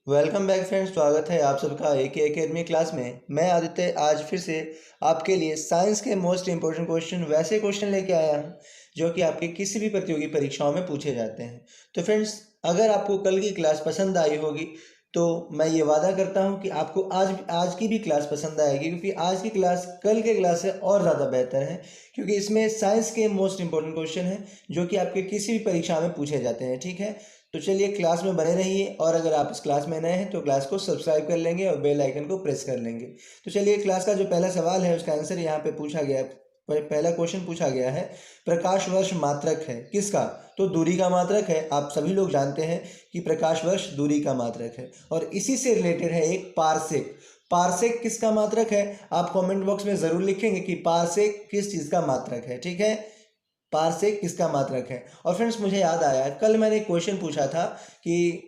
Welcome back friends. स्वागत है आप सबका एके एकेडमी क्लास में। मैं आदित्य आज फिर से आपके लिए साइंस के मोस्ट इंपॉर्टेंट क्वेश्चन, वैसे क्वेश्चन लेके आया हूँ जो कि आपके किसी भी प्रतियोगी परीक्षाओं में पूछे जाते हैं। तो फ्रेंड्स, अगर आपको कल की क्लास पसंद आई होगी तो मैं ये वादा करता हूँ कि आपको आज की भी क्लास पसंद आएगी, क्योंकि आज की क्लास कल के क्लास से और ज़्यादा बेहतर है, क्योंकि इसमें साइंस के मोस्ट इंपॉर्टेंट क्वेश्चन हैं जो कि आपके किसी भी परीक्षा में पूछे जाते हैं। ठीक है, तो चलिए क्लास में बने रहिए, और अगर आप इस क्लास में नए हैं तो क्लास को सब्सक्राइब कर लेंगे और बेल आइकन को प्रेस कर लेंगे। तो चलिए, क्लास का जो पहला सवाल है उसका आंसर यहाँ पे पूछा गया है। पहला क्वेश्चन पूछा गया है, प्रकाश वर्ष मात्रक है किसका? तो दूरी का मात्रक है। आप सभी लोग जानते हैं कि प्रकाश वर्ष दूरी का मात्रक है, और इसी से रिलेटेड है एक पारसेक। पारसेक किसका मात्रक है? आप कमेंट बॉक्स में ज़रूर लिखेंगे कि पारसेक किस चीज़ का मात्रक है। ठीक है, पारसेक किसका मात्रक है। और फ्रेंड्स, मुझे याद आया, कल मैंने एक क्वेश्चन पूछा था कि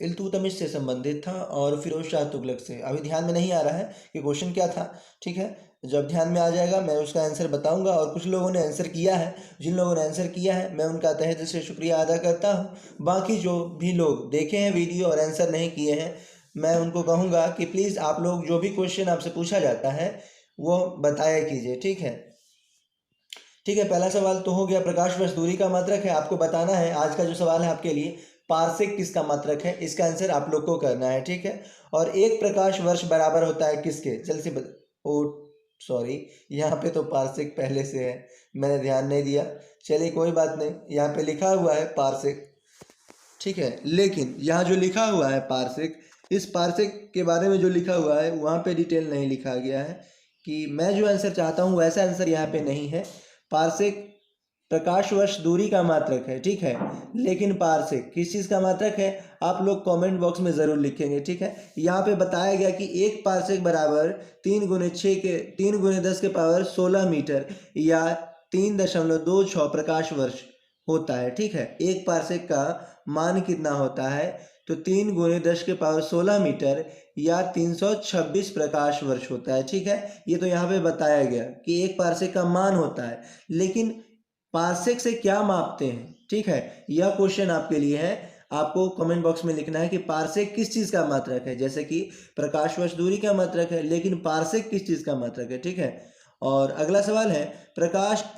इल्तुतमिश से संबंधित था और फिरोज शाह तुगलक से। अभी ध्यान में नहीं आ रहा है कि क्वेश्चन क्या था। ठीक है, जब ध्यान में आ जाएगा मैं उसका आंसर बताऊंगा। और कुछ लोगों ने आंसर किया है, जिन लोगों ने आंसर किया है मैं उनका तहे दिल से शुक्रिया अदा करता हूँ। बाकी जो भी लोग देखे हैं वीडियो और आंसर नहीं किए हैं, मैं उनको कहूँगा कि प्लीज़ आप लोग जो भी क्वेश्चन आपसे पूछा जाता है वो बताया कीजिए। ठीक है, ठीक है। पहला सवाल तो हो गया, प्रकाश वर्ष दूरी का मात्रक है। आपको बताना है, आज का जो सवाल है आपके लिए, पारसेक किसका मात्रक है, इसका आंसर आप लोग को करना है। ठीक है, और एक प्रकाश वर्ष बराबर होता है किसके? जल्द से ओ सॉरी, यहाँ पे तो पारसेक पहले से है, मैंने ध्यान नहीं दिया। चलिए कोई बात नहीं, यहाँ पे लिखा हुआ है पारसेक। ठीक है, लेकिन यहाँ जो लिखा हुआ है पारसेक, इस पारसेक के बारे में जो लिखा हुआ है वहाँ पे डिटेल नहीं लिखा गया है कि मैं जो आंसर चाहता हूँ वैसा आंसर यहाँ पे नहीं है। पारसेक प्रकाश वर्ष दूरी का मात्रक है। ठीक है, लेकिन पारसेक किस चीज़ का मात्रक है? आप लोग कमेंट बॉक्स में ज़रूर लिखेंगे। ठीक है, यहाँ पे बताया गया कि एक पारसेक बराबर 3 × 6 × 10⁻16 मीटर या 3.26 प्रकाश वर्ष होता है। ठीक है, एक पारसेक का मान कितना होता है? तो 3 × 10⁻16 मीटर या 326 प्रकाश वर्ष होता है। ठीक है, ये तो यहाँ पे बताया गया कि एक पारसेक का मान होता है, लेकिन पारसेक से क्या मापते हैं? ठीक है, यह क्वेश्चन आपके लिए है। आपको कमेंट बॉक्स में लिखना है कि पारसेक किस चीज़ का मात्रक है। जैसे कि प्रकाश वर्ष दूरी का मात्रक है, लेकिन पारसेक किस चीज़ का मात्रक है। ठीक है, और अगला सवाल है,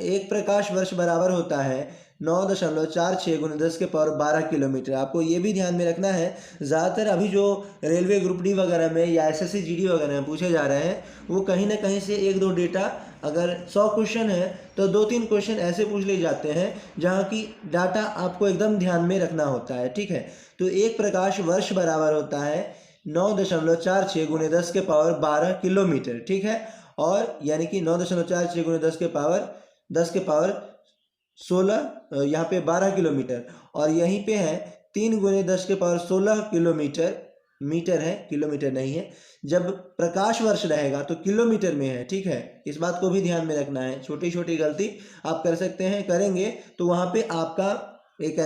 एक प्रकाश वर्ष बराबर होता है 9.46 × 10⁻12 किलोमीटर। आपको ये भी ध्यान में रखना है, ज़्यादातर अभी जो रेलवे ग्रुप डी वगैरह में या एसएससी जीडी वगैरह में पूछे जा रहे हैं, वो कहीं ना कहीं से एक दो डेटा, अगर 100 क्वेश्चन है तो 2-3 क्वेश्चन ऐसे पूछ ले जाते हैं जहाँ की डाटा आपको एकदम ध्यान में रखना होता है। ठीक है, तो एक प्रकाश वर्ष बराबर होता है 9.46 × 10⁻12 किलोमीटर। ठीक है, और यानी कि 9.46 × 10⁻10⁻16 यहाँ पे 12 किलोमीटर, और यहीं पे है 3 × 10⁻16 किलोमीटर। मीटर है, किलोमीटर नहीं है। जब प्रकाश वर्ष रहेगा तो किलोमीटर में है। ठीक है, इस बात को भी ध्यान में रखना है। छोटी छोटी गलती आप कर सकते हैं, करेंगे तो वहाँ पे आपका एक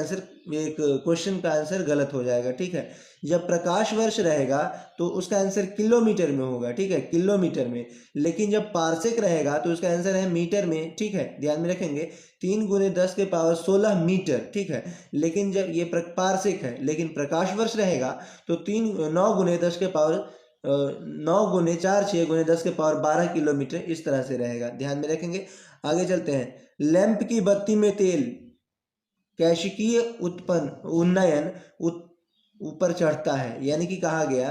क्वेश्चन का आंसर गलत हो जाएगा। ठीक है, जब प्रकाश वर्ष रहेगा तो उसका आंसर किलोमीटर में होगा। ठीक है, किलोमीटर में। लेकिन जब पारसेक रहेगा तो उसका आंसर है मीटर में। ठीक है, ध्यान में रखेंगे, 3 × 10⁻16 मीटर। ठीक है, लेकिन जब ये पारसेक है, लेकिन प्रकाश वर्ष रहेगा तो 9 × 4 × 6 × 10⁻12 किलोमीटर, इस तरह से रहेगा। ध्यान में रखेंगे। आगे चलते हैं, लैंप की बत्ती में तेल कैशिकीय उत्पन्न उन्नयन ऊपर चढ़ता है, यानी कि कहा गया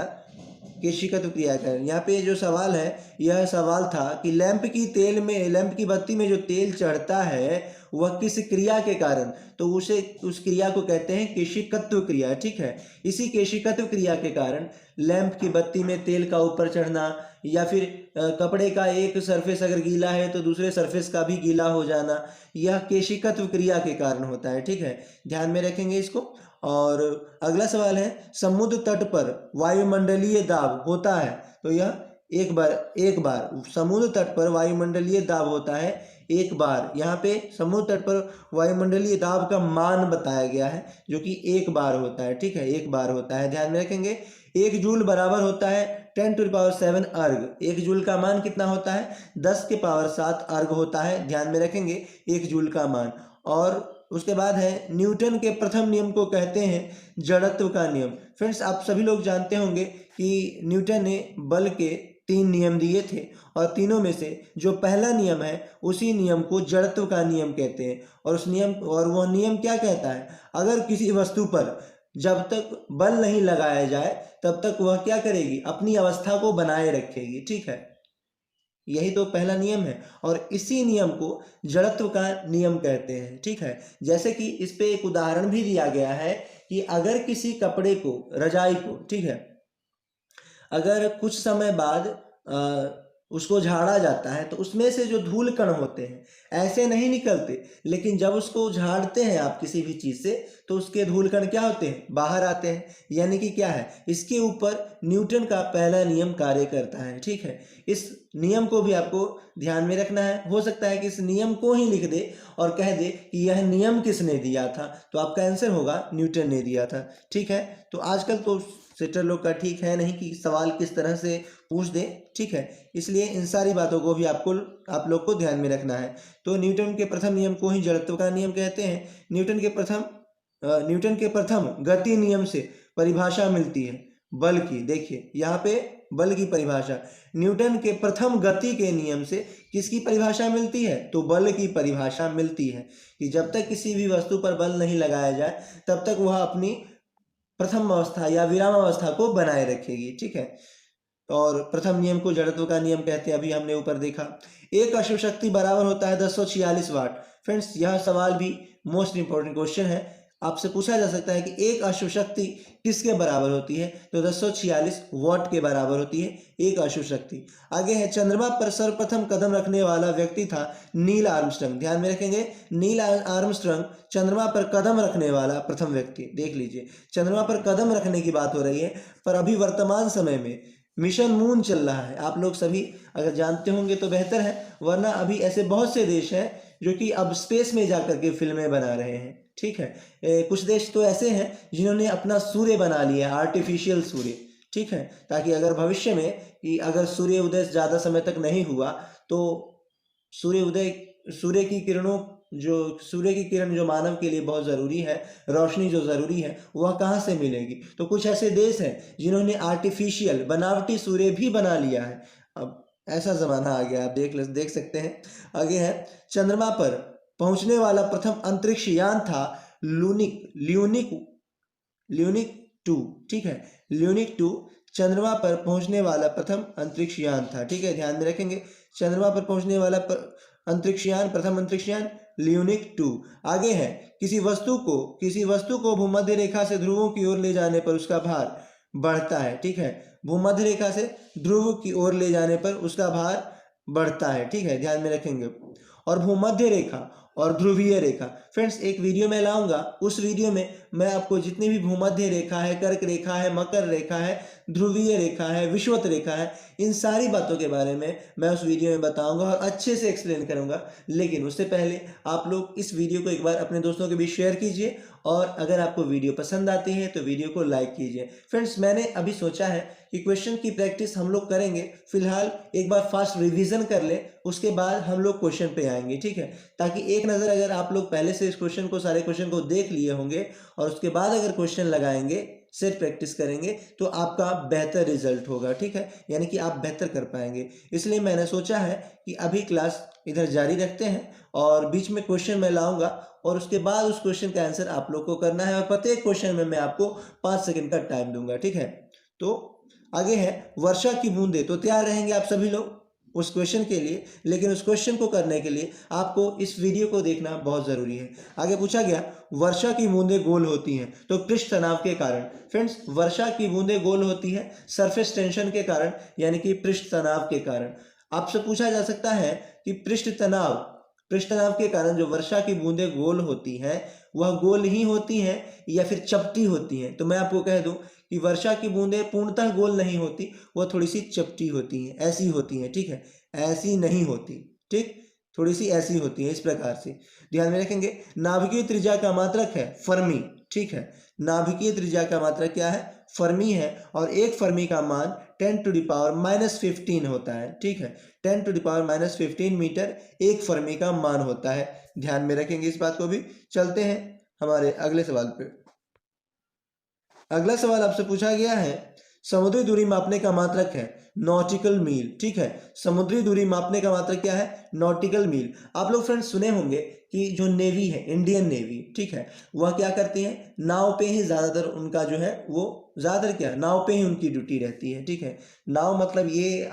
केशिकत्व क्रिया का। यहाँ पे जो सवाल है, यह सवाल था कि लैंप की बत्ती में जो तेल चढ़ता है वह किस क्रिया के कारण? तो उस क्रिया को कहते हैं केशिकत्व क्रिया। ठीक है, इसी केशिकत्व क्रिया के कारण लैंप की बत्ती में तेल का ऊपर चढ़ना, या फिर कपड़े का एक सरफेस अगर गीला है तो दूसरे सरफेस का भी गीला हो जाना, यह केशिकत्व क्रिया के कारण होता है। ठीक है, ध्यान में रखेंगे इसको। और अगला सवाल है, समुद्र तट पर वायुमंडलीय दाब होता है। तो यह एक बार समुद्र तट पर वायुमंडलीय दाब होता है एक बार। यहाँ पे समुद्र तट पर वायुमंडलीय दाब का मान बताया गया है, जो कि एक बार होता है। ठीक है, एक बार होता है, ध्यान में रखेंगे। 1 जूल बराबर होता है 10⁻7 अर्ग। 1 जूल का मान कितना होता है? 10⁻7 अर्ग होता है। ध्यान में रखेंगे 1 जूल का मान। और उसके बाद है न्यूटन के प्रथम नियम को कहते हैं जड़त्व का नियम। फ्रेंड्स, आप सभी लोग जानते होंगे कि न्यूटन ने बल के 3 नियम दिए थे और तीनों में से जो पहला नियम है उसी नियम को जड़त्व का नियम कहते हैं। और वह नियम क्या कहता है, अगर किसी वस्तु पर जब तक बल नहीं लगाया जाए तब तक वह क्या करेगी, अपनी अवस्था को बनाए रखेगी। ठीक है, यही तो पहला नियम है और इसी नियम को जड़त्व का नियम कहते हैं। ठीक है, जैसे कि इस पे एक उदाहरण भी दिया गया है कि अगर किसी कपड़े को, रजाई को, ठीक है, अगर कुछ समय बाद उसको झाड़ा जाता है तो उसमें से जो धूल कण होते हैं ऐसे नहीं निकलते, लेकिन जब उसको झाड़ते हैं आप किसी भी चीज़ से तो उसके धूल कण क्या होते हैं, बाहर आते हैं। यानी कि क्या है, इसके ऊपर न्यूटन का पहला नियम कार्य करता है। ठीक है, इस नियम को भी आपको ध्यान में रखना है। हो सकता है कि इस नियम को ही लिख दे और कह दे कि यह नियम किसने दिया था, तो आपका आंसर होगा न्यूटन ने दिया था। ठीक है, तो आजकल तो सेटर लोग का ठीक है नहीं कि सवाल किस तरह से पूछ दे। ठीक है, इसलिए इन सारी बातों को भी आप लोग को ध्यान में रखना है। तो न्यूटन के प्रथम नियम को ही जड़त्व का नियम कहते हैं। न्यूटन के प्रथम गति नियम से परिभाषा मिलती है बल की। देखिए यहाँ पे बल की परिभाषा, न्यूटन के प्रथम गति के नियम से किसकी परिभाषा मिलती है, तो बल की परिभाषा मिलती है कि जब तक किसी भी वस्तु पर बल नहीं लगाया जाए तब तक वह अपनी प्रथम अवस्था या विराम अवस्था को बनाए रखेगी। ठीक है, और प्रथम नियम को जड़त्व का नियम कहते हैं, अभी हमने ऊपर देखा। एक अश्व शक्ति बराबर होता है 1046 वाट। फ्रेंड्स, यह सवाल भी मोस्ट इंपॉर्टेंट क्वेश्चन है। आपसे पूछा जा सकता है कि एक अश्व शक्ति किसके बराबर होती है, तो 1046 वाट के बराबर होती है एक अश्व शक्ति। आगे है, चंद्रमा पर सर्वप्रथम कदम रखने वाला व्यक्ति था नील आर्मस्ट्रांग। ध्यान में रखेंगे, नील आर्मस्ट्रांग चंद्रमा पर कदम रखने वाला प्रथम व्यक्ति। देख लीजिए, चंद्रमा पर कदम रखने की बात हो रही है, पर अभी वर्तमान समय में मिशन मून चल रहा है। आप लोग सभी अगर जानते होंगे तो बेहतर है, वरना अभी ऐसे बहुत से देश हैं जो कि अब स्पेस में जाकर के फिल्में बना रहे हैं। ठीक है, कुछ देश तो ऐसे हैं जिन्होंने अपना सूर्य बना लिया है, आर्टिफिशियल सूर्य। ठीक है, ताकि अगर भविष्य में कि अगर सूर्य उदय ज़्यादा समय तक नहीं हुआ तो सूर्य की किरण जो मानव के लिए बहुत ज़रूरी है, रोशनी जो ज़रूरी है, वह कहाँ से मिलेगी। तो कुछ ऐसे देश हैं जिन्होंने आर्टिफिशियल बनावटी सूर्य भी बना लिया है। अब ऐसा ज़माना आ गया, आप देख सकते हैं। आगे है, चंद्रमा पर पहुंचने वाला प्रथम अंतरिक्ष यान था ल्यूनिक 2। ठीक है, ल्यूनिक 2 चंद्रमा पर पहुंचने वाला प्रथम अंतरिक्ष यान था। ठीक है, ध्यान में रखेंगे, चंद्रमा पर पहुंचने वाला प्रथम अंतरिक्ष यान ल्यूनिक 2। आगे है, किसी वस्तु को भूमध्य रेखा से ध्रुवों की ओर ले जाने पर उसका भार बढ़ता है। ठीक है, भूमध्य रेखा से ध्रुव की ओर ले जाने पर उसका भार बढ़ता है। ठीक है, ध्यान में रखेंगे। और भूमध्य रेखा और ध्रुवीय रेखा, फ्रेंड्स एक वीडियो में लाऊंगा, उस वीडियो में मैं आपको जितनी भी भूमध्य रेखा है, कर्क रेखा है, मकर रेखा है, ध्रुवीय रेखा है, विषुवत रेखा है, इन सारी बातों के बारे में मैं उस वीडियो में बताऊंगा और अच्छे से एक्सप्लेन करूंगा। लेकिन उससे पहले आप लोग इस वीडियो को एक बार अपने दोस्तों के बीच शेयर कीजिए और अगर आपको वीडियो पसंद आती है तो वीडियो को लाइक कीजिए। फ्रेंड्स, मैंने अभी सोचा है कि क्वेश्चन की प्रैक्टिस हम लोग करेंगे, फिलहाल एक बार फास्ट रिवीजन कर ले, उसके बाद हम लोग क्वेश्चन पे आएंगे। ठीक है, ताकि एक नज़र अगर आप लोग पहले से इस सारे क्वेश्चन को देख लिए होंगे और उसके बाद अगर क्वेश्चन लगाएंगे, सेट प्रैक्टिस करेंगे, तो आपका बेहतर रिजल्ट होगा। ठीक है, यानी कि आप बेहतर कर पाएंगे। इसलिए मैंने सोचा है कि अभी क्लास इधर जारी रखते हैं और बीच में क्वेश्चन मैं लाऊंगा और उसके बाद उस क्वेश्चन का आंसर आप लोग को करना है और प्रत्येक क्वेश्चन में मैं आपको 5 सेकंड का टाइम दूंगा। ठीक है, तो आगे है, वर्षा की बूंदें। तो तैयार रहेंगे आप सभी लोग उस क्वेश्चन के लिए, लेकिन उस क्वेश्चन को करने के लिए आपको इस वीडियो को देखना बहुत ज़रूरी है। आगे पूछा गया, वर्षा की बूंदें गोल होती हैं तो पृष्ठ तनाव के कारण। फ्रेंड्स, वर्षा की बूंदें गोल होती है सरफेस टेंशन के कारण, यानी कि पृष्ठ तनाव के कारण। आपसे पूछा जा सकता है कि पृष्ठ तनाव के कारण जो वर्षा की बूंदें गोल होती हैं वह गोल ही होती हैं या फिर चपटी होती हैं। तो मैं आपको कह दूं कि वर्षा की बूंदें पूर्णतः गोल नहीं होती, वह थोड़ी सी चपटी होती हैं, ऐसी होती हैं। ठीक है, ऐसी नहीं होती, ठीक, थोड़ी सी ऐसी होती है, इस प्रकार से ध्यान में रखेंगे। नाभिकीय त्रिज्या का मात्रक है फर्मी। ठीक है, नाभिकीय त्रिज्या का मात्रक क्या है, फर्मी है और एक फर्मी का मान 10⁻⁻15 होता है, ठीक है। 10⁻⁻15 मीटर एक फर्मी का मान होता है, ध्यान में रखेंगे इस बात को भी। चलते हैं हमारे अगले सवाल पे। अगला सवाल आपसे पूछा गया है, समुद्री दूरी मापने का मात्रक है नॉटिकल मील, ठीक है। समुद्री दूरी मापने का मात्रक क्या है? नॉटिकल मील। आप लोग फ्रेंड्स सुने होंगे कि जो नेवी है, इंडियन नेवी, ठीक है, वह क्या करती है, नाव पे ही ज़्यादातर उनका जो है वो ज़्यादातर क्या, नाव पे ही उनकी ड्यूटी रहती है, ठीक है। नाव मतलब ये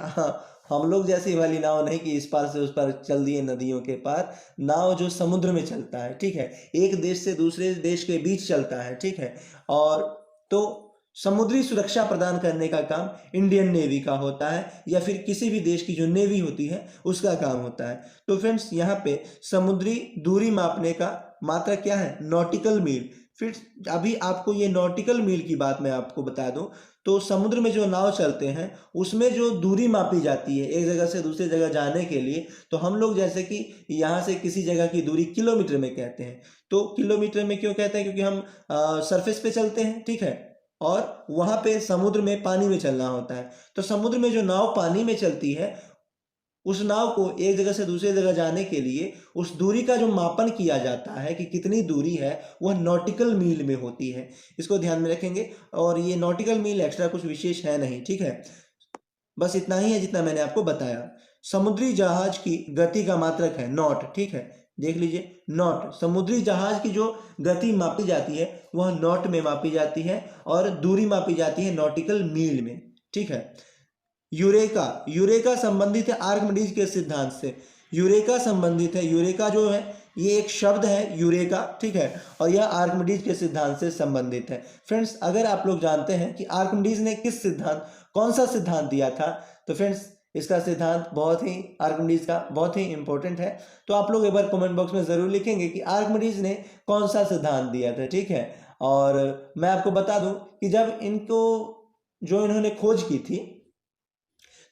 हम लोग जैसी वाली नाव नहीं कि इस पार से उस पार चल दिए नदियों के पार। नाव जो समुद्र में चलता है, ठीक है, एक देश से दूसरे देश के बीच चलता है, ठीक है। और तो समुद्री सुरक्षा प्रदान करने का काम इंडियन नेवी का होता है, या फिर किसी भी देश की जो नेवी होती है उसका काम होता है। तो फ्रेंड्स यहाँ पे समुद्री दूरी मापने का मात्रक क्या है? नॉटिकल मील। फिर अभी आपको ये नॉटिकल मील की बात मैं आपको बता दूं, तो समुद्र में जो नाव चलते हैं उसमें जो दूरी मापी जाती है एक जगह से दूसरी जगह जाने के लिए, तो हम लोग जैसे कि यहाँ से किसी जगह की दूरी किलोमीटर में कहते हैं। तो किलोमीटर में क्यों कहते हैं? क्योंकि हम सरफेस पे चलते हैं, ठीक है, और वहाँ पे समुद्र में पानी में चलना होता है। तो समुद्र में जो नाव पानी में चलती है, उस नाव को एक जगह से दूसरी जगह जाने के लिए उस दूरी का जो मापन किया जाता है कि कितनी दूरी है, वह नॉटिकल मील में होती है। इसको ध्यान में रखेंगे। और ये नॉटिकल मील एक्स्ट्रा कुछ विशेष है नहीं, ठीक है, बस इतना ही है जितना मैंने आपको बताया। समुद्री जहाज की गति का मात्रक है नॉट, ठीक है, देख लीजिए नॉट। समुद्री जहाज की जो गति मापी जाती है वह नॉट में मापी जाती है, और दूरी मापी जाती है नॉटिकल मील में, ठीक है। यूरेका, यूरेका संबंधित है आर्किमिडीज के सिद्धांत से। यूरेका संबंधित है, यूरेका जो है ये एक शब्द है यूरेका, ठीक है, और यह आर्किमिडीज के सिद्धांत से संबंधित है। फ्रेंड्स अगर आप लोग जानते हैं कि आर्किमिडीज ने किस सिद्धांत, कौन सा सिद्धांत दिया था, तो फ्रेंड्स इसका सिद्धांत बहुत ही, आर्किमिडीज का बहुत ही इंपॉर्टेंट है। तो आप लोग एक बार कमेंट बॉक्स में ज़रूर लिखेंगे कि आर्किमिडीज ने कौन सा सिद्धांत दिया था, ठीक है। और मैं आपको बता दूं कि जब इनको, जो इन्होंने खोज की थी,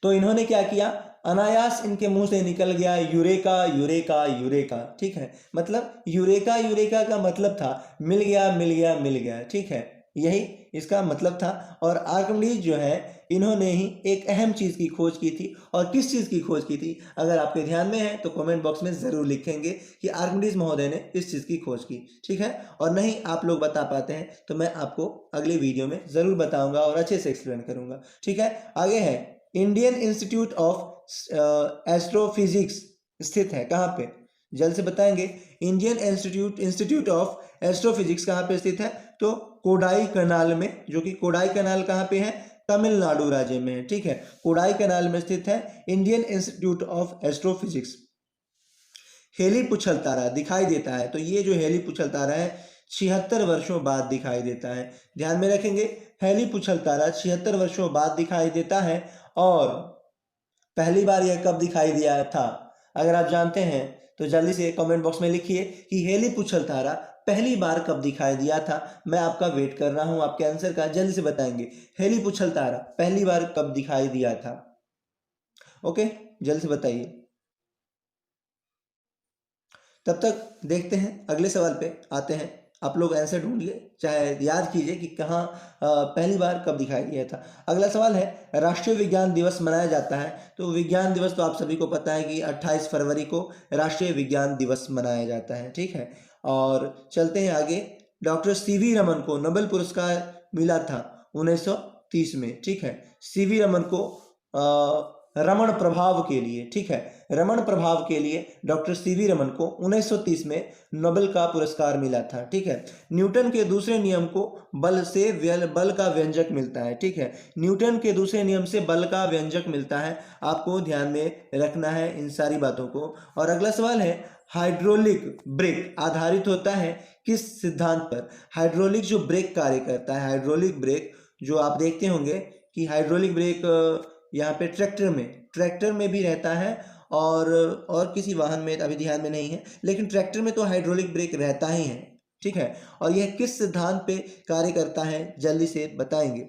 तो इन्होंने क्या किया, अनायास इनके मुंह से निकल गया यूरेका यूरेका यूरेका, ठीक है। मतलब यूरेका यूरेका का मतलब था मिल गया मिल गया मिल गया, ठीक है, यही इसका मतलब था। और आर्किमिडीज जो है इन्होंने ही एक अहम चीज़ की खोज की थी। और किस चीज़ की खोज की थी, अगर आपके ध्यान में है तो कमेंट बॉक्स में ज़रूर लिखेंगे कि आर्किमिडीज महोदय ने इस चीज़ की खोज की, ठीक है। और नहीं आप लोग बता पाते हैं तो मैं आपको अगले वीडियो में ज़रूर बताऊंगा और अच्छे से एक्सप्लेन करूंगा, ठीक है। आगे है इंडियन इंस्टीट्यूट ऑफ एस्ट्रोफिजिक्स स्थित है कहाँ पे, जल्द से बताएंगे। इंडियन इंस्टीट्यूट ऑफ एस्ट्रोफिजिक्स कहाँ पे स्थित है, तो कोडाई कनाल में, जो कि कोडाई कनाल कहाँ पे है, तमिलनाडु राज्य में है, ठीक है। कोडाई कनाल में स्थित है Indian Institute of Astrophysics. Halley पुछल तारा दिखाई देता है, तो ये जो हेली पुछल तारा है 76 वर्षों बाद दिखाई देता है, ध्यान में रखेंगे। हेली पुछल तारा 76 वर्षों बाद दिखाई देता है। और पहली बार यह कब दिखाई दिया था, अगर आप जानते हैं तो जल्दी से कमेंट बॉक्स में लिखिए कि हेली पुछल तारा पहली बार कब दिखाई दिया था। मैं आपका वेट कर रहा हूं आपके आंसर का, जल्दी से बताएंगे हेली पुछल तारा पहली बार कब दिखाई दिया था। ओके, जल्दी से बताइए। तब तक देखते हैं अगले सवाल पे आते हैं। आप लोग आंसर ढूंढिए, चाहे याद कीजिए कि कहाँ पहली बार कब दिखाई दिया था। अगला सवाल है, राष्ट्रीय विज्ञान दिवस मनाया जाता है, तो विज्ञान दिवस तो आप सभी को पता है कि 28 फरवरी को राष्ट्रीय विज्ञान दिवस मनाया जाता है, ठीक है। और चलते हैं आगे। डॉक्टर सीवी रमन को नोबेल पुरस्कार मिला था 1930 में, ठीक है। सीवी रमन को रमण प्रभाव के लिए, ठीक है, रमण प्रभाव के लिए डॉक्टर सीवी रमन को 1930 में नोबेल का पुरस्कार मिला था, ठीक है। न्यूटन के दूसरे नियम को बल से बल का व्यंजक मिलता है, ठीक है। न्यूटन के दूसरे नियम से बल का व्यंजक मिलता है, आपको ध्यान में रखना है इन सारी बातों को। और अगला सवाल है, हाइड्रोलिक ब्रेक आधारित होता है किस सिद्धांत पर। हाइड्रोलिक जो ब्रेक कार्य करता है, हाइड्रोलिक ब्रेक जो आप देखते होंगे कि हाइड्रोलिक ब्रेक यहाँ पे ट्रैक्टर में भी रहता है, और किसी वाहन में अभी ध्यान में नहीं है, लेकिन ट्रैक्टर में तो हाइड्रोलिक ब्रेक रहता ही है, ठीक है। और यह किस सिद्धांत पे कार्य करता है, जल्दी से बताएंगे।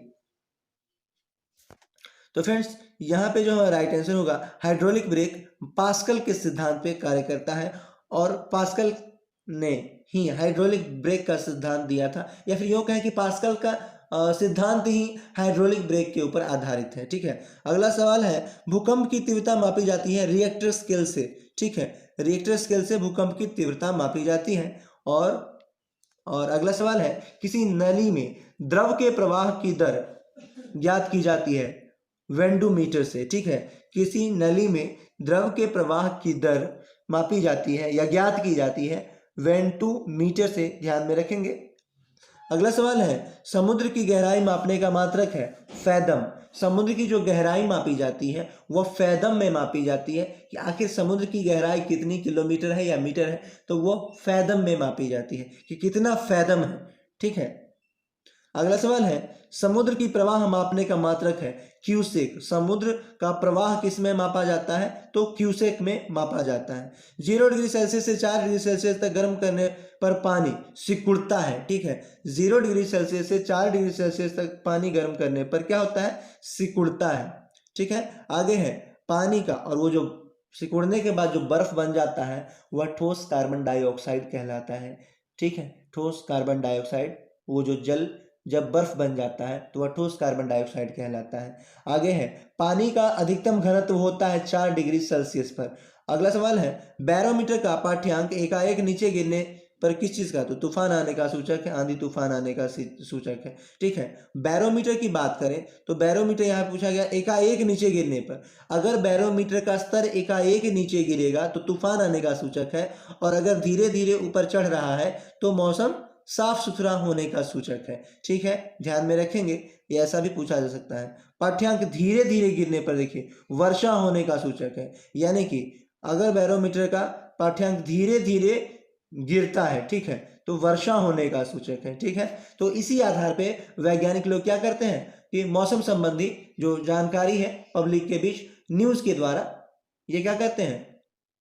तो फ्रेंड्स यहाँ पे जो हमारा राइट आंसर होगा, हाइड्रोलिक ब्रेक पास्कल के सिद्धांत पे कार्य करता है, और पास्कल ने ही हाइड्रोलिक ब्रेक का सिद्धांत दिया था, या फिर यूँ कहें कि पास्कल का सिद्धांत ही हाइड्रोलिक ब्रेक के ऊपर आधारित है। ठीक है, अगला सवाल है, भूकंप की तीव्रता मापी जाती है रिएक्टर स्केल से। ठीक है, रिएक्टर स्केल से भूकंप की तीव्रता मापी जाती है। और अगला सवाल है, किसी नली में द्रव के प्रवाह की दर ज्ञात की जाती है वेंडोमीटर से। ठीक है, किसी नली में द्रव के प्रवाह की दर मापी जाती है या ज्ञात की जाती है वेंटोमीटर से, ध्यान में रखेंगे। अगला सवाल है, समुद्र की गहराई मापने का मात्रक है फैदम। समुद्र की जो गहराई मापी जाती है वह फैदम में मापी जाती है, कि आखिर समुद्र की गहराई कितनी किलोमीटर है या मीटर है, तो वो फैदम में मापी जाती है कि कितना फैदम है। ठीक है, अगला सवाल है, समुद्र की प्रवाह मापने का मात्रक है क्यूसेक। समुद्र का प्रवाह किस में मापा जाता है, तो क्यूसेक में मापा जाता है। 0 डिग्री सेल्सियस से 4 डिग्री सेल्सियस तक गर्म करने पर पानी सिकुड़ता है। ठीक है, 0 डिग्री सेल्सियस से 4 डिग्री सेल्सियस तक पानी गर्म करने पर क्या होता है, सिकुड़ता है। ठीक है, आगे है पानी का, और वो जो सिकुड़ने के बाद जो बर्फ बन जाता है वह ठोस कार्बन डाइऑक्साइड कहलाता है। ठीक है, ठोस कार्बन डाइऑक्साइड, वो जो जल जब बर्फ बन जाता है तो वह ठोस कार्बन डाइऑक्साइड कहलाता है। आगे है, पानी का अधिकतम घनत्व होता है 4 डिग्री सेल्सियस पर। अगला सवाल है, बैरोमीटर का पाठ्यांक एकाएक नीचे गिरने पर किस चीज का, तो तूफान आने का सूचक है, आंधी तूफान आने का सूचक है। ठीक है, बैरोमीटर की बात करें तो बैरोमीटर यहाँ पूछा गया एकाएक नीचे गिरने पर। अगर बैरोमीटर का स्तर एकाएक नीचे गिरेगा तो तूफान आने का सूचक है, और अगर धीरे धीरे ऊपर चढ़ रहा है तो मौसम साफ सुथरा होने का सूचक है। ठीक है, ध्यान में रखेंगे, ये ऐसा भी पूछा जा सकता है। पाठ्यांक धीरे धीरे गिरने पर देखिए वर्षा होने का सूचक है, यानी कि अगर बैरोमीटर का पाठ्यांक धीरे धीरे गिरता है, ठीक है, तो वर्षा होने का सूचक है। ठीक है, तो इसी आधार पे वैज्ञानिक लोग क्या करते हैं कि मौसम संबंधी जो जानकारी है पब्लिक के बीच न्यूज के द्वारा ये क्या करते हैं,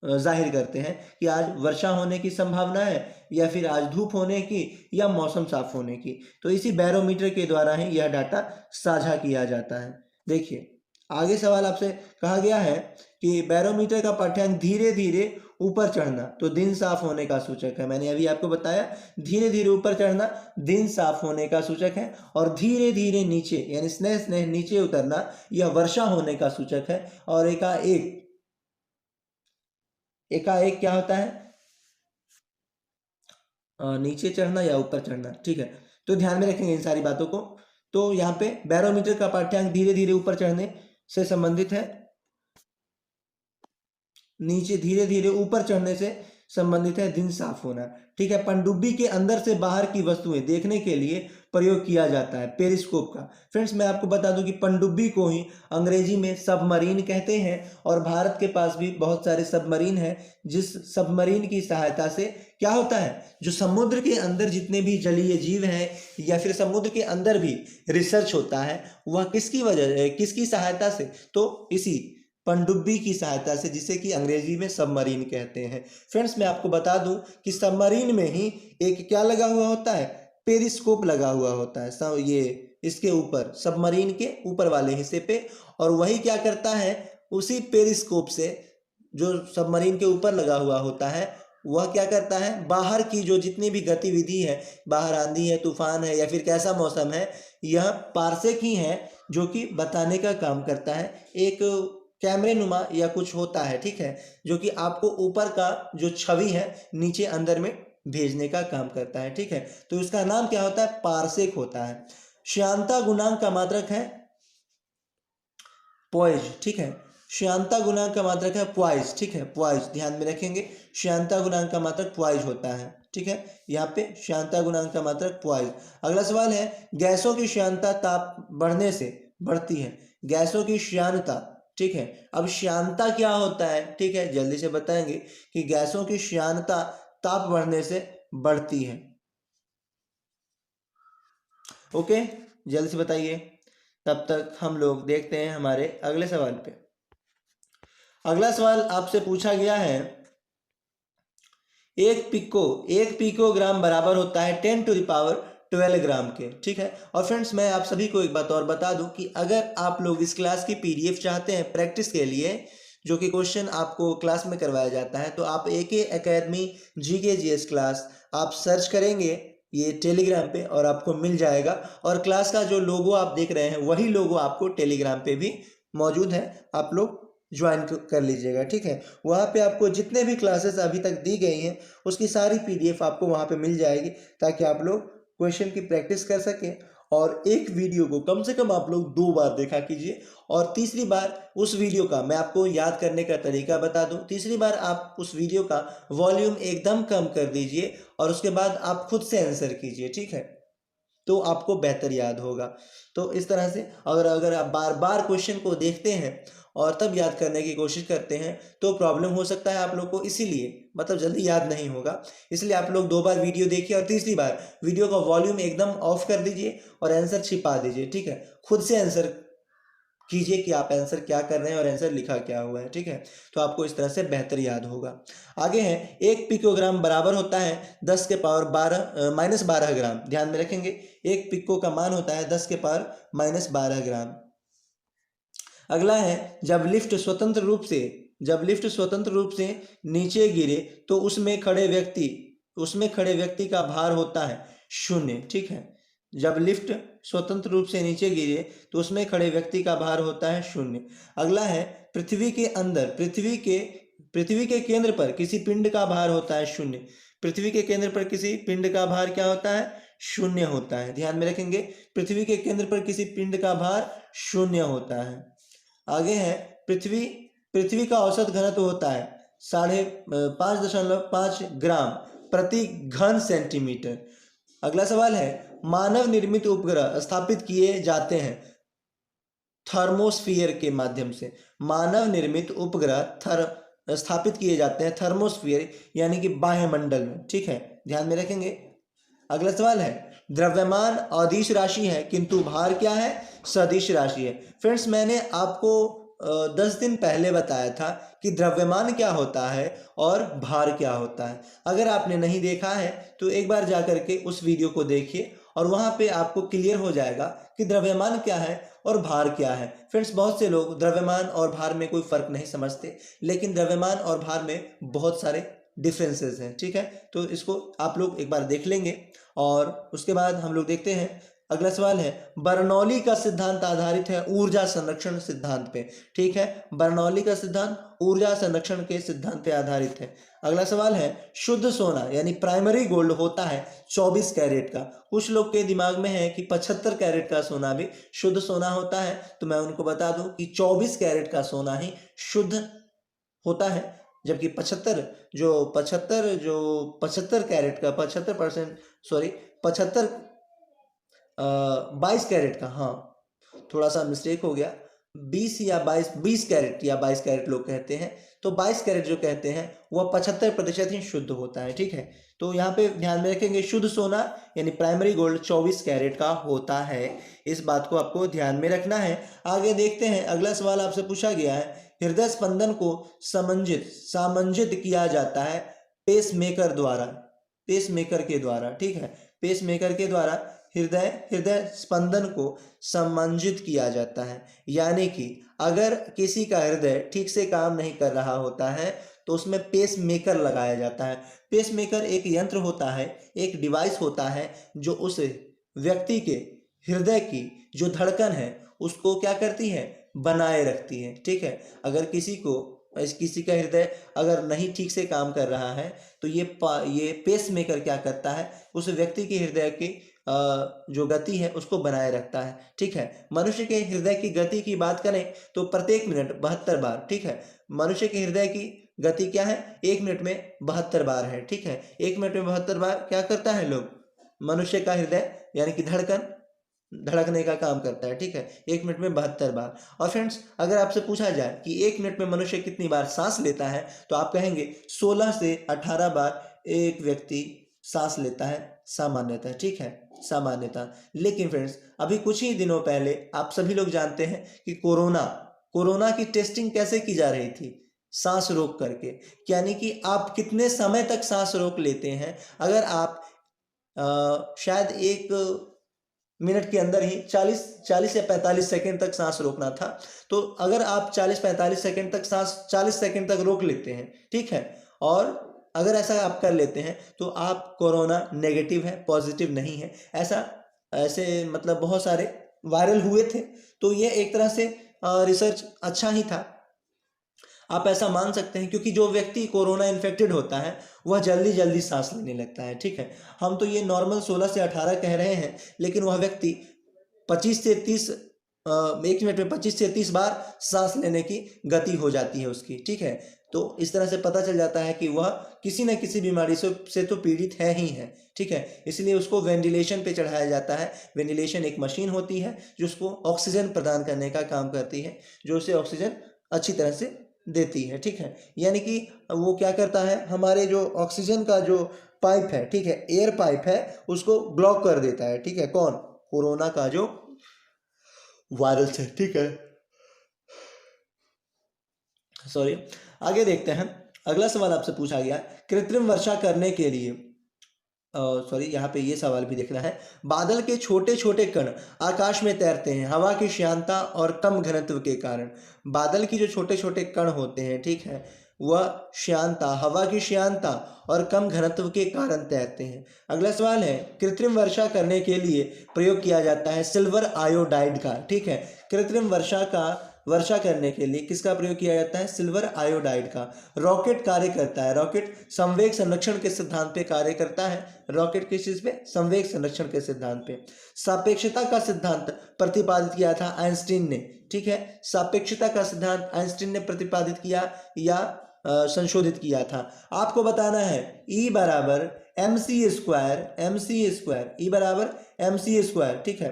जाहिर करते हैं कि आज वर्षा होने की संभावना है, या फिर आज धूप होने की, या मौसम साफ होने की। तो इसी बैरोमीटर के द्वारा ही यह डाटा साझा किया जाता है। देखिए आगे सवाल आपसे कहा गया है कि बैरोमीटर का पाठ्यांक धीरे धीरे ऊपर चढ़ना तो दिन साफ होने का सूचक है। मैंने अभी आपको बताया धीरे धीरे ऊपर चढ़ना दिन साफ होने का सूचक है, और धीरे धीरे नीचे यानी स्नेह स्नेह नीचे उतरना यह वर्षा होने का सूचक है। और एकाएक क्या होता है, नीचे चढ़ना या ऊपर चढ़ना। ठीक है, तो ध्यान में रखेंगे इन सारी बातों को। तो यहाँ पे बैरोमीटर का पाठ्यांक धीरे धीरे ऊपर चढ़ने से संबंधित है, नीचे धीरे धीरे ऊपर चढ़ने से संबंधित है दिन साफ होना। ठीक है, पनडुब्बी के अंदर से बाहर की वस्तुएं देखने के लिए प्रयोग किया जाता है पेरिस्कोप का। फ्रेंड्स मैं आपको बता दूं कि पनडुब्बी को ही अंग्रेजी में सबमरीन कहते हैं, और भारत के पास भी बहुत सारे सबमरीन हैं, जिस सबमरीन की सहायता से क्या होता है, जो समुद्र के अंदर जितने भी जलीय जीव हैं या फिर समुद्र के अंदर भी रिसर्च होता है वह किसकी सहायता से, तो इसी पनडुब्बी की सहायता से, जिसे कि अंग्रेजी में सबमरीन कहते हैं। फ्रेंड्स मैं आपको बता दूं कि सबमरीन में ही एक क्या लगा हुआ होता है, पेरिस्कोप लगा हुआ होता है, ये इसके ऊपर सबमरीन के ऊपर वाले हिस्से पे, और वही क्या करता है, उसी पेरिस्कोप से जो सबमरीन के ऊपर लगा हुआ होता है वह क्या करता है, बाहर की जो जितनी भी गतिविधि है, बाहर आंधी है, तूफान है, या फिर कैसा मौसम है, यह पारसेक ही है जो कि बताने का काम करता है। एक कैमरे नुमा या कुछ होता है, ठीक है, जो कि आपको ऊपर का जो छवि है नीचे अंदर में भेजने का काम करता है। ठीक है, तो इसका नाम क्या होता है, पारसेक होता है। श्यानता गुणांक का मात्रक है पॉइज। ठीक है, श्यानता गुणांक का मात्रक है पॉइज। ठीक है, पॉइज ध्यान में रखेंगे, श्यानता गुणांक का मात्रक पॉइज होता है। ठीक है, यहाँ पे श्यानता गुणांक का मात्रक पॉइज। अगला सवाल है, गैसों की श्यानता ताप बढ़ने से बढ़ती है। गैसों की श्यानता, ठीक है, अब श्यानता क्या होता है, ठीक है, जल्दी से बताएंगे कि गैसों की श्यानता ताप बढ़ने से बढ़ती है। ओके, जल्दी से बताइए, तब तक हम लोग देखते हैं हमारे अगले सवाल पे। अगला सवाल आपसे पूछा गया है, एक पिकोग्राम बराबर होता है 10⁻12 ग्राम के। ठीक है, और फ्रेंड्स मैं आप सभी को एक बात और बता दूं कि अगर आप लोग इस क्लास की पीडीएफ चाहते हैं प्रैक्टिस के लिए, जो कि क्वेश्चन आपको क्लास में करवाया जाता है, तो आप AK academy GK GS class आप सर्च करेंगे ये टेलीग्राम पे और आपको मिल जाएगा। और क्लास का जो लोगो आप देख रहे हैं वही लोगो आपको टेलीग्राम पे भी मौजूद है, आप लोग ज्वाइन कर लीजिएगा, ठीक है। वहाँ पे आपको जितने भी क्लासेस अभी तक दी गई हैं उसकी सारी PDF आपको वहाँ पे मिल जाएगी, ताकि आप लोग क्वेश्चन की प्रैक्टिस कर सकें। और एक वीडियो को कम से कम आप लोग 2 बार देखा कीजिए, और तीसरी बार उस वीडियो का मैं आपको याद करने का तरीका बता दूं। तीसरी बार आप उस वीडियो का वॉल्यूम एकदम कम कर दीजिए और उसके बाद आप खुद से आंसर कीजिए, ठीक है, तो आपको बेहतर याद होगा। तो इस तरह से अगर आप बार बार क्वेश्चन को देखते हैं और तब याद करने की कोशिश करते हैं तो प्रॉब्लम हो सकता है आप लोग को, इसीलिए मतलब जल्दी याद नहीं होगा। इसलिए आप लोग 2 बार वीडियो देखिए और तीसरी बार वीडियो का वॉल्यूम एकदम ऑफ कर दीजिए और आंसर छिपा दीजिए, ठीक है। खुद से आंसर कीजिए कि आप आंसर क्या कर रहे हैं और आंसर लिखा क्या हुआ है, ठीक है। तो आपको इस तरह से बेहतर याद होगा। आगे है 1 पिकोग्राम बराबर होता है 10 के पावर -12 ग्राम। ध्यान में रखेंगे 1 पिको का मान होता है 10 के पावर -12 ग्राम। अगला है जब लिफ्ट स्वतंत्र रूप से नीचे गिरे तो उसमें खड़े व्यक्ति का भार होता है 0, ठीक है। जब लिफ्ट स्वतंत्र रूप से नीचे गिरे तो उसमें खड़े व्यक्ति का भार होता है 0। अगला है पृथ्वी के केंद्र पर किसी पिंड का भार होता है 0। पृथ्वी के केंद्र पर किसी पिंड का भार क्या होता है? 0 होता है। ध्यान में रखेंगे पृथ्वी के केंद्र पर किसी पिंड का भार 0 होता है। आगे है पृथ्वी का औसत घनत्व होता है 5.5 ग्राम प्रति घन सेंटीमीटर। अगला सवाल है मानव निर्मित उपग्रह स्थापित किए जाते हैं थर्मोस्फीयर के माध्यम से। मानव निर्मित उपग्रह स्थापित किए जाते हैं थर्मोस्फीयर यानी कि बाह्यमंडल में, ठीक है, ध्यान में रखेंगे। अगला सवाल है द्रव्यमान अदिश राशि है किंतु भार क्या है? सदिश राशि है। फ्रेंड्स मैंने आपको 10 दिन पहले बताया था कि द्रव्यमान क्या होता है और भार क्या होता है। अगर आपने नहीं देखा है तो एक बार जा करके उस वीडियो को देखिए और वहाँ पे आपको क्लियर हो जाएगा कि द्रव्यमान क्या है और भार क्या है। फ्रेंड्स बहुत से लोग द्रव्यमान और भार में कोई फर्क नहीं समझते, लेकिन द्रव्यमान और भार में बहुत सारे डिफरेंसेस हैं, ठीक है। तो इसको आप लोग एक बार देख लेंगे और उसके बाद हम लोग देखते हैं। अगला सवाल है बर्नौली का सिद्धांत आधारित है ऊर्जा संरक्षण सिद्धांत पे, ठीक है। बर्नौली का सिद्धांत ऊर्जा संरक्षण के सिद्धांत पे आधारित है। अगला सवाल है शुद्ध सोना यानी प्राइमरी गोल्ड होता है 24 कैरेट का। कुछ लोग के दिमाग में है कि 75 कैरेट का सोना भी शुद्ध सोना होता है, तो मैं उनको बता दूं कि 24 कैरेट का सोना ही शुद्ध होता है, जबकि 75 कैरेट का 22 कैरेट का, हाँ थोड़ा सा मिस्टेक हो गया, 20 कैरेट लोग कहते हैं, तो 22 कैरेट जो कहते हैं वह 75% ही शुद्ध होता है, ठीक है। तो यहाँ पे ध्यान में रखेंगे शुद्ध सोना यानी प्राइमरी गोल्ड 24 कैरेट का होता है, इस बात को आपको ध्यान में रखना है। आगे देखते हैं अगला सवाल आपसे पूछा गया है हृदय स्पंदन को सामंजित किया जाता है पेसमेकर के द्वारा, ठीक है। पेसमेकर के द्वारा हृदय स्पंदन को समंजित किया जाता है, यानी कि अगर किसी का हृदय ठीक से काम नहीं कर रहा होता है तो उसमें पेस मेकर लगाया जाता है। पेस मेकर एक यंत्र होता है, एक डिवाइस होता है जो उस व्यक्ति के हृदय की जो धड़कन है उसको क्या करती है? बनाए रखती है, ठीक है। अगर किसी का हृदय अगर नहीं ठीक से काम कर रहा है तो ये पेस मेकर क्या करता है? उस व्यक्ति के हृदय की जो गति है उसको बनाए रखता है, ठीक है। मनुष्य के हृदय की गति की बात करें तो प्रत्येक मिनट 72 बार, ठीक है। मनुष्य के हृदय की गति क्या है? 1 मिनट में 72 बार है, ठीक है। 1 मिनट में 72 बार क्या करता है लोग? मनुष्य का हृदय यानी कि धड़कने का काम करता है, ठीक है। 1 मिनट में 72 बार। और फ्रेंड्स अगर आपसे पूछा जाए कि 1 मिनट में मनुष्य कितनी बार सांस लेता है तो आप कहेंगे 16 से 18 बार एक व्यक्ति सांस लेता है सामान्यतः, ठीक है, सामान्यतः। लेकिन फ्रेंड्स अभी कुछ ही दिनों पहले आप सभी लोग जानते हैं कि कोरोना की टेस्टिंग कैसे की जा रही थी? सांस रोक करके, यानी कि आप कितने समय तक सांस रोक लेते हैं। अगर आप शायद 1 मिनट के अंदर ही 40 या 45 सेकंड तक सांस रोकना था, तो अगर आप 40-45 सेकंड तक सांस 40 सेकंड तक रोक लेते हैं, ठीक है, और अगर ऐसा आप कर लेते हैं तो आप कोरोना नेगेटिव है, पॉजिटिव नहीं है, ऐसे मतलब बहुत सारे वायरल हुए थे। तो ये एक तरह से रिसर्च अच्छा ही था, आप ऐसा मान सकते हैं, क्योंकि जो व्यक्ति कोरोना इन्फेक्टेड होता है वह जल्दी जल्दी सांस लेने लगता है। ठीक है, हम तो ये नॉर्मल 16 से 18 कह रहे हैं, लेकिन वह व्यक्ति 25 से 30 एक मिनट में 25 से 30 बार सांस लेने की गति हो जाती है उसकी। ठीक है, तो इस तरह से पता चल जाता है कि वह किसी न किसी बीमारी से तो पीड़ित है ही है। ठीक है, इसलिए उसको वेंटिलेशन पे चढ़ाया जाता है। वेंटिलेशन एक मशीन होती है जो उसको ऑक्सीजन प्रदान करने का काम करती है, जो उसे ऑक्सीजन अच्छी तरह से देती है। ठीक है, यानी कि वो क्या करता है, हमारे जो ऑक्सीजन का जो पाइप है, ठीक है, एयर पाइप है, उसको ब्लॉक कर देता है। ठीक है, कौन? कोरोना का जो वायरस है। ठीक है, सॉरी, आगे देखते हैं। अगला सवाल आपसे पूछा गया, कृत्रिम वर्षा करने के लिए, सॉरी, यहाँ पे ये सवाल भी देखना है। बादल के छोटे छोटे कण आकाश में तैरते हैं हवा की श्यानता और कम घनत्व के कारण। बादल की जो छोटे छोटे कण होते हैं, ठीक है, वह श्यानता, हवा की श्यानता और कम घनत्व के कारण तैरते हैं। अगला सवाल है, कृत्रिम वर्षा करने के लिए प्रयोग किया जाता है सिल्वर आयोडाइड का। ठीक है, कृत्रिम वर्षा करने के लिए किसका प्रयोग किया जाता है? सिल्वर आयोडाइड का। रॉकेट कार्य करता है, रॉकेट संवेग संरक्षण के सिद्धांत पे कार्य करता है। रॉकेट किस चीज पे? संवेग संरक्षण के सिद्धांत पे। सापेक्षता का सिद्धांत प्रतिपादित किया था आइंस्टीन ने। ठीक है, सापेक्षता का सिद्धांत आइंस्टीन ने प्रतिपादित किया या संशोधित किया था। आपको बताना है E बराबर एम सी स्क्वायर, ई बराबर एम सी स्क्वायर। ठीक है,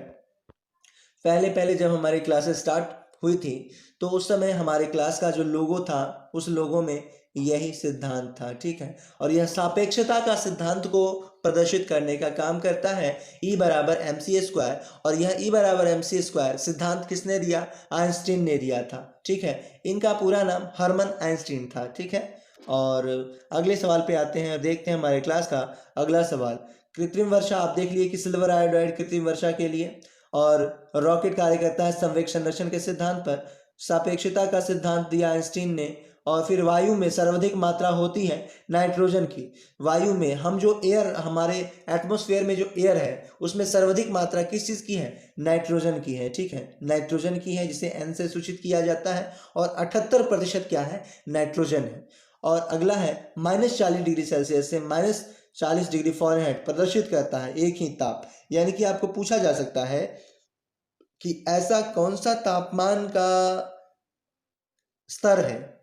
पहले जब हमारी क्लासेस स्टार्ट हुई थी तो उस समय हमारे क्लास का जो लोगो था, उस लोगो में यही सिद्धांत था। ठीक है, और यह सापेक्षता का सिद्धांत को प्रदर्शित करने का काम करता है, E बराबर एम सी स्क्वायर। और यह E बराबर एम सी स्क्वायर सिद्धांत किसने दिया? आइंस्टीन ने दिया था। ठीक है, इनका पूरा नाम हरमन आइंस्टीन था। ठीक है, और अगले सवाल पे आते हैं और देखते हैं हमारे क्लास का अगला सवाल। कृत्रिम वर्षा आप देख लिए कि सिल्वर आयोडाइड कृत्रिम वर्षा के लिए, और रॉकेट कार्य करता है संवेग संरक्षण के सिद्धांत पर। सापेक्षता का सिद्धांत दिया आइंस्टीन ने। और फिर वायु में सर्वाधिक मात्रा होती है नाइट्रोजन की। वायु में हम जो एयर, हमारे एटमॉस्फेयर में जो एयर है, उसमें सर्वाधिक मात्रा किस चीज़ की है? नाइट्रोजन की है। ठीक है, नाइट्रोजन की है, जिसे N से सूचित किया जाता है, और 78% क्या है? नाइट्रोजन है। और अगला है -40 डिग्री सेल्सियस से -40 डिग्री फ़ारेनहाइट प्रदर्शित करता है एक ही ताप। यानी कि आपको पूछा जा सकता है कि ऐसा कौन सा तापमान का स्तर है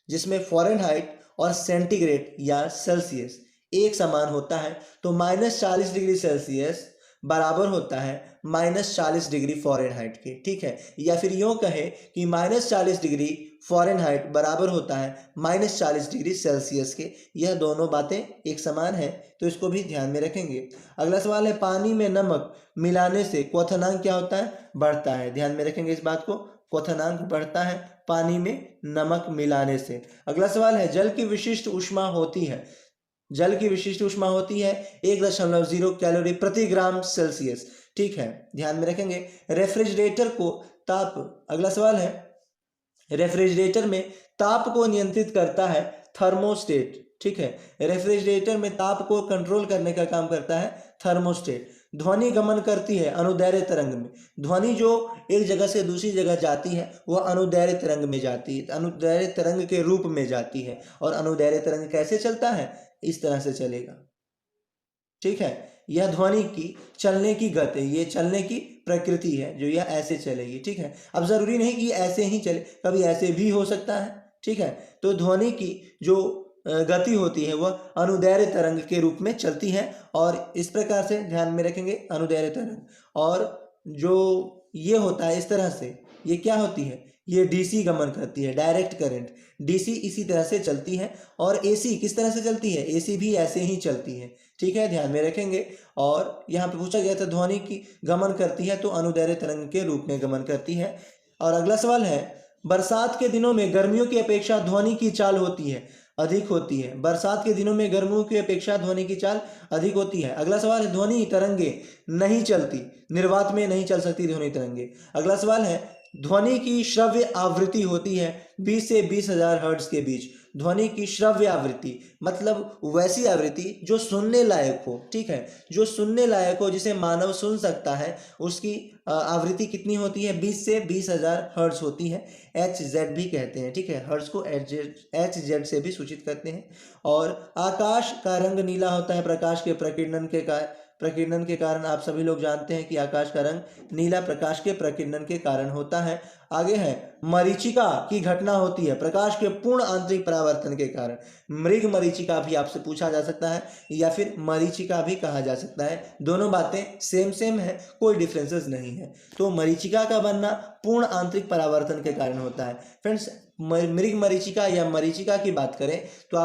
जिसमें फ़ारेनहाइट और सेंटीग्रेड या सेल्सियस एक समान होता है। तो -40 डिग्री सेल्सियस बराबर होता है -40 डिग्री फ़ारेनहाइट के। ठीक है, या फिर यूँ कहे कि -40 डिग्री फ़ारेनहाइट बराबर होता है -40 डिग्री सेल्सियस के। यह दोनों बातें एक समान है, तो इसको भी ध्यान में रखेंगे। अगला सवाल है, पानी में नमक मिलाने से क्वथनांक क्या होता है? बढ़ता है। ध्यान में रखेंगे इस बात को, क्वथनांक बढ़ता है पानी में नमक मिलाने से। अगला सवाल है, जल की विशिष्ट ऊष्मा होती है 1.0 कैलोरी प्रति ग्राम सेल्सियस। ठीक है, ध्यान में रखेंगे। रेफ्रिजरेटर को ताप, अगला सवाल है, रेफ्रिजरेटर में ताप को नियंत्रित करता है थर्मोस्टेट। ठीक है, रेफ्रिजरेटर में ताप को कंट्रोल करने का काम करता है थर्मोस्टेट। ध्वनि गमन करती है अनुदैर्घ्य तरंग में। ध्वनि जो एक जगह से दूसरी जगह जाती है वह अनुदैर्घ्य तरंग में जाती है, अनुदैर्घ्य तरंग के रूप में जाती है। और अनुदैर्घ्य तरंग कैसे चलता है? इस तरह से चलेगा। ठीक है, यह ध्वनि की चलने की गति, ये चलने की प्रकृति है जो यह ऐसे चलेगी। ठीक है, अब जरूरी नहीं कि ऐसे ही चले, कभी ऐसे भी हो सकता है। ठीक है, तो ध्वनि की जो गति होती है वह अनुदैर्घ्य तरंग के रूप में चलती है। और इस प्रकार से ध्यान में रखेंगे अनुदैर्घ्य तरंग। और जो ये होता है इस तरह से, ये क्या होती है? ये डीसी गमन करती है, डायरेक्ट करंट। डीसी इसी तरह से चलती है। और एसी किस तरह से चलती है? एसी भी ऐसे ही चलती है। ठीक है, ध्यान में रखेंगे। और यहाँ पे पूछा गया था ध्वनि की गमन करती है तो अनुदैर्घ्य तरंग के रूप में गमन करती है। और अगला सवाल है, बरसात के दिनों में गर्मियों की अपेक्षा ध्वनि की चाल होती है अधिक होती है। बरसात के दिनों में गर्मियों की अपेक्षा ध्वनि की चाल अधिक होती है। अगला सवाल है, ध्वनि तरंगे नहीं चलती, निर्वात में नहीं चल सकती ध्वनि तरंगे। अगला सवाल है, ध्वनि की श्रव्य आवृत्ति होती है 20 से 20,000 हर्ट्ज के बीच। ध्वनि की श्रव्य आवृत्ति, मतलब वैसी आवृत्ति जो सुनने लायक हो, ठीक है, जो सुनने लायक हो, जिसे मानव सुन सकता है, उसकी आवृत्ति कितनी होती है? 20 से 20,000 हर्ट्ज होती है। एच जेड भी कहते हैं, ठीक है, हर्ट्ज को एच जेड से भी सूचित करते हैं। और आकाश का रंग नीला होता है प्रकाश के प्रकीर्णन के कारण। आप सभी लोग जानते हैं कि आकाश का रंग नीला प्रकाश के प्रकीर्णन के कारण होता है। आगे है, मरीचिका की घटना होती है प्रकाश के पूर्ण आंतरिक परावर्तन के कारण। मृग मरीचिका भी आपसे पूछा जा सकता है या फिर मरीचिका भी कहा जा सकता है। दोनों बातें सेम है, कोई डिफरेंसेस नहीं है। तो मरीचिका का बनना पूर्ण आंतरिक परावर्तन के कारण होता है। फ्रेंड्स, मृग मरीचिका या मरीचिका की बात करें तो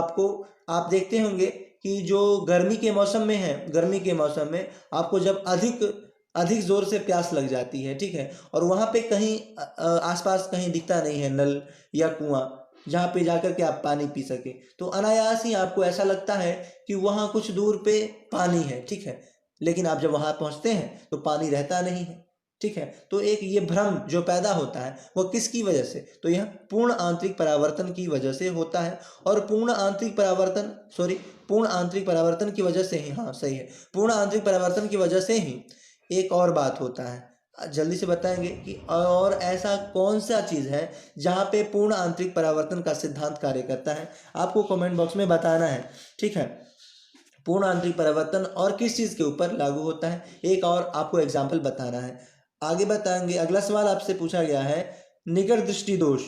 आप देखते होंगे कि जो गर्मी के मौसम में है, गर्मी के मौसम में आपको जब अधिक जोर से प्यास लग जाती है, ठीक है, और वहाँ पे कहीं आसपास कहीं दिखता नहीं है नल या कुआं जहाँ पे जाकर के आप पानी पी सके, तो अनायास ही आपको ऐसा लगता है कि वहाँ कुछ दूर पे पानी है, ठीक है, लेकिन आप जब वहाँ पहुँचते हैं तो पानी रहता नहीं है, ठीक है। तो एक ये भ्रम जो पैदा होता है वो किसकी वजह से? तो यह पूर्ण आंतरिक परावर्तन की वजह से होता है। और पूर्ण आंतरिक परावर्तन की वजह से ही, हाँ सही है, पूर्ण आंतरिक परावर्तन की वजह से ही एक और बात होता है, जल्दी से बताएंगे कि और ऐसा कौन सा चीज़ है जहाँ पे पूर्ण आंतरिक परावर्तन का सिद्धांत कार्य करता है? आपको कमेंट बॉक्स में बताना है, ठीक है। पूर्ण आंतरिक परावर्तन और किस चीज़ के ऊपर लागू होता है, एक और आपको एग्जाम्पल बताना है। आगे बताएंगे। अगला सवाल आपसे पूछा गया है, निकट दृष्टि दोष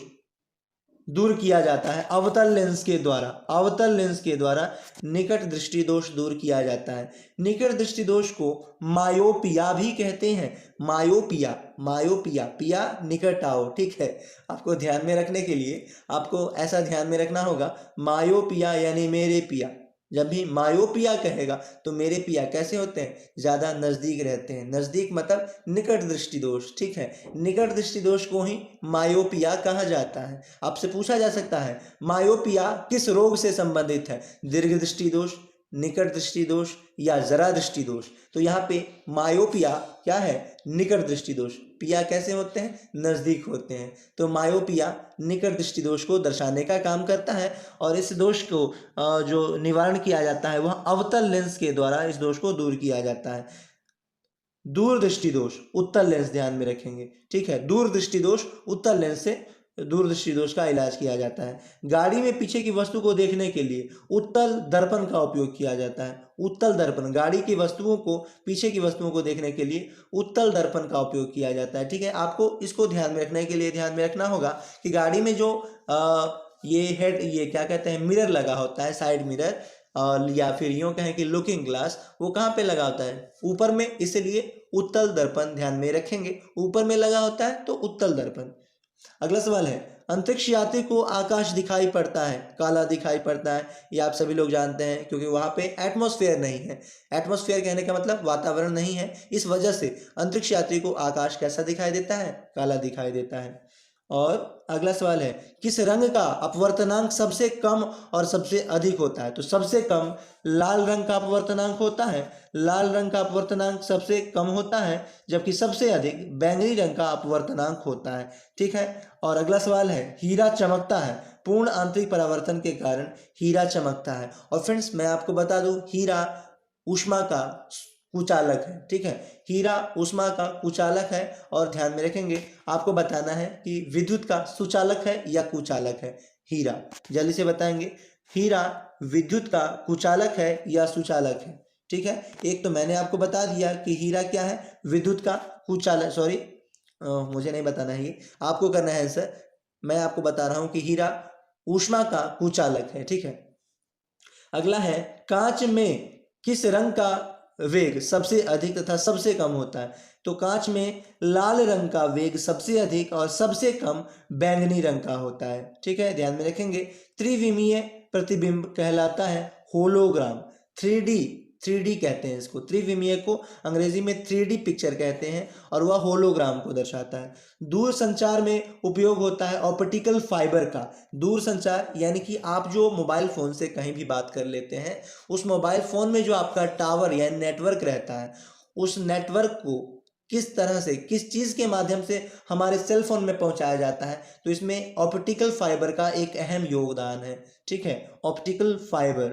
दूर किया जाता है अवतल लेंस के द्वारा। अवतल लेंस के द्वारा निकट दृष्टि दोष दूर किया जाता है। निकट दृष्टि दोष को मायोपिया भी कहते हैं। मायोपिया, पिया निकट आओ, ठीक है। आपको ध्यान में रखने के लिए आपको ऐसा ध्यान में रखना होगा, मायोपिया यानी मेरे पिया। जब भी मायोपिया कहेगा तो मेरे पिया कैसे होते हैं? ज़्यादा नज़दीक रहते हैं। नज़दीक मतलब निकट दृष्टि दोष, ठीक है। निकट दृष्टि दोष को ही मायोपिया कहा जाता है। आपसे पूछा जा सकता है मायोपिया किस रोग से संबंधित है? दीर्घ दृष्टि दोष, निकट दृष्टि दोष या जरा दृष्टि दोष? तो यहाँ पे मायोपिया क्या है? निकट दृष्टि दोष। पिया कैसे होते हैं? नज़दीक होते हैं। तो मायोपिया निकट दृष्टि दोष को दर्शाने का काम करता है और इस दोष को जो निवारण किया जाता है वह अवतल लेंस के द्वारा इस दोष को दूर किया जाता है। दूर दृष्टि दोष उत्तल लेंस ध्यान में रखेंगे, ठीक है। दूर दृष्टि दोष उत्तल लेंस से दूर दृष्टि दोष का इलाज किया जाता है। गाड़ी में पीछे की वस्तु को देखने के लिए उत्तल दर्पण का उपयोग किया जाता है। उत्तल दर्पण, गाड़ी की वस्तुओं को, पीछे की वस्तुओं को देखने के लिए उत्तल दर्पण का उपयोग किया जाता है, ठीक है। आपको इसको ध्यान में रखने के लिए ध्यान में रखना होगा कि गाड़ी में जो ये क्या कहते हैं, मिरर लगा होता है, साइड मिरर, या फिर यूँ कहें कि लुकिंग ग्लास, वो कहाँ पे लगा होता है? ऊपर में, इसलिए उत्तल दर्पण ध्यान में रखेंगे। ऊपर में लगा होता है तो उत्तल दर्पण। अगला सवाल है, अंतरिक्ष यात्री को आकाश दिखाई पड़ता है, काला दिखाई पड़ता है, ये आप सभी लोग जानते हैं क्योंकि वहाँ पे एटमॉस्फेयर नहीं है। एटमॉस्फेयर कहने का मतलब वातावरण नहीं है। इस वजह से अंतरिक्ष यात्री को आकाश कैसा दिखाई देता है? काला दिखाई देता है। और अगला सवाल है, किस रंग का अपवर्तनांक सबसे कम और सबसे अधिक होता है? तो सबसे कम लाल रंग का अपवर्तनांक होता है। लाल रंग का अपवर्तनांक सबसे कम होता है, जबकि सबसे अधिक बैंगनी रंग का अपवर्तनांक होता है, ठीक है। और अगला सवाल है, हीरा चमकता है, पूर्ण आंतरिक परावर्तन के कारण हीरा चमकता है। और फ्रेंड्स, मैं आपको बता दूं, हीरा ऊष्मा का कुचालक है, ठीक है। हीरा ऊष्मा का कुचालक है। और ध्यान में रखेंगे, आपको बताना है कि विद्युत का सुचालक है या कुचालक है हीरा। जल्दी से बताएंगे, हीरा विद्युत का कुचालक है या सुचालक है, ठीक है। एक तो मैंने आपको बता दिया कि हीरा क्या है, विद्युत का कुचालक, सॉरी मुझे नहीं बताना है, ये आपको करना है आंसर। मैं आपको बता रहा हूं कि हीरा ऊष्मा का कुचालक है, ठीक है। अगला है, कांच में किस रंग का वेग सबसे अधिक तथा सबसे कम होता है? तो कांच में लाल रंग का वेग सबसे अधिक और सबसे कम बैंगनी रंग का होता है, ठीक है। ध्यान में रखेंगे, त्रिविमीय प्रतिबिंब कहलाता है होलोग्राम। 3D कहते हैं इसको, त्रिविमीय को अंग्रेजी में 3D पिक्चर कहते हैं और वह होलोग्राम को दर्शाता है। दूर संचार में उपयोग होता है ऑप्टिकल फाइबर का। दूर संचार यानी कि आप जो मोबाइल फ़ोन से कहीं भी बात कर लेते हैं, उस मोबाइल फ़ोन में जो आपका टावर या नेटवर्क रहता है, उस नेटवर्क को किस तरह से, किस चीज़ के माध्यम से हमारे सेल फोन में पहुंचाया जाता है, तो इसमें ऑप्टिकल फाइबर का एक अहम योगदान है। ठीक है, ऑप्टिकल फाइबर।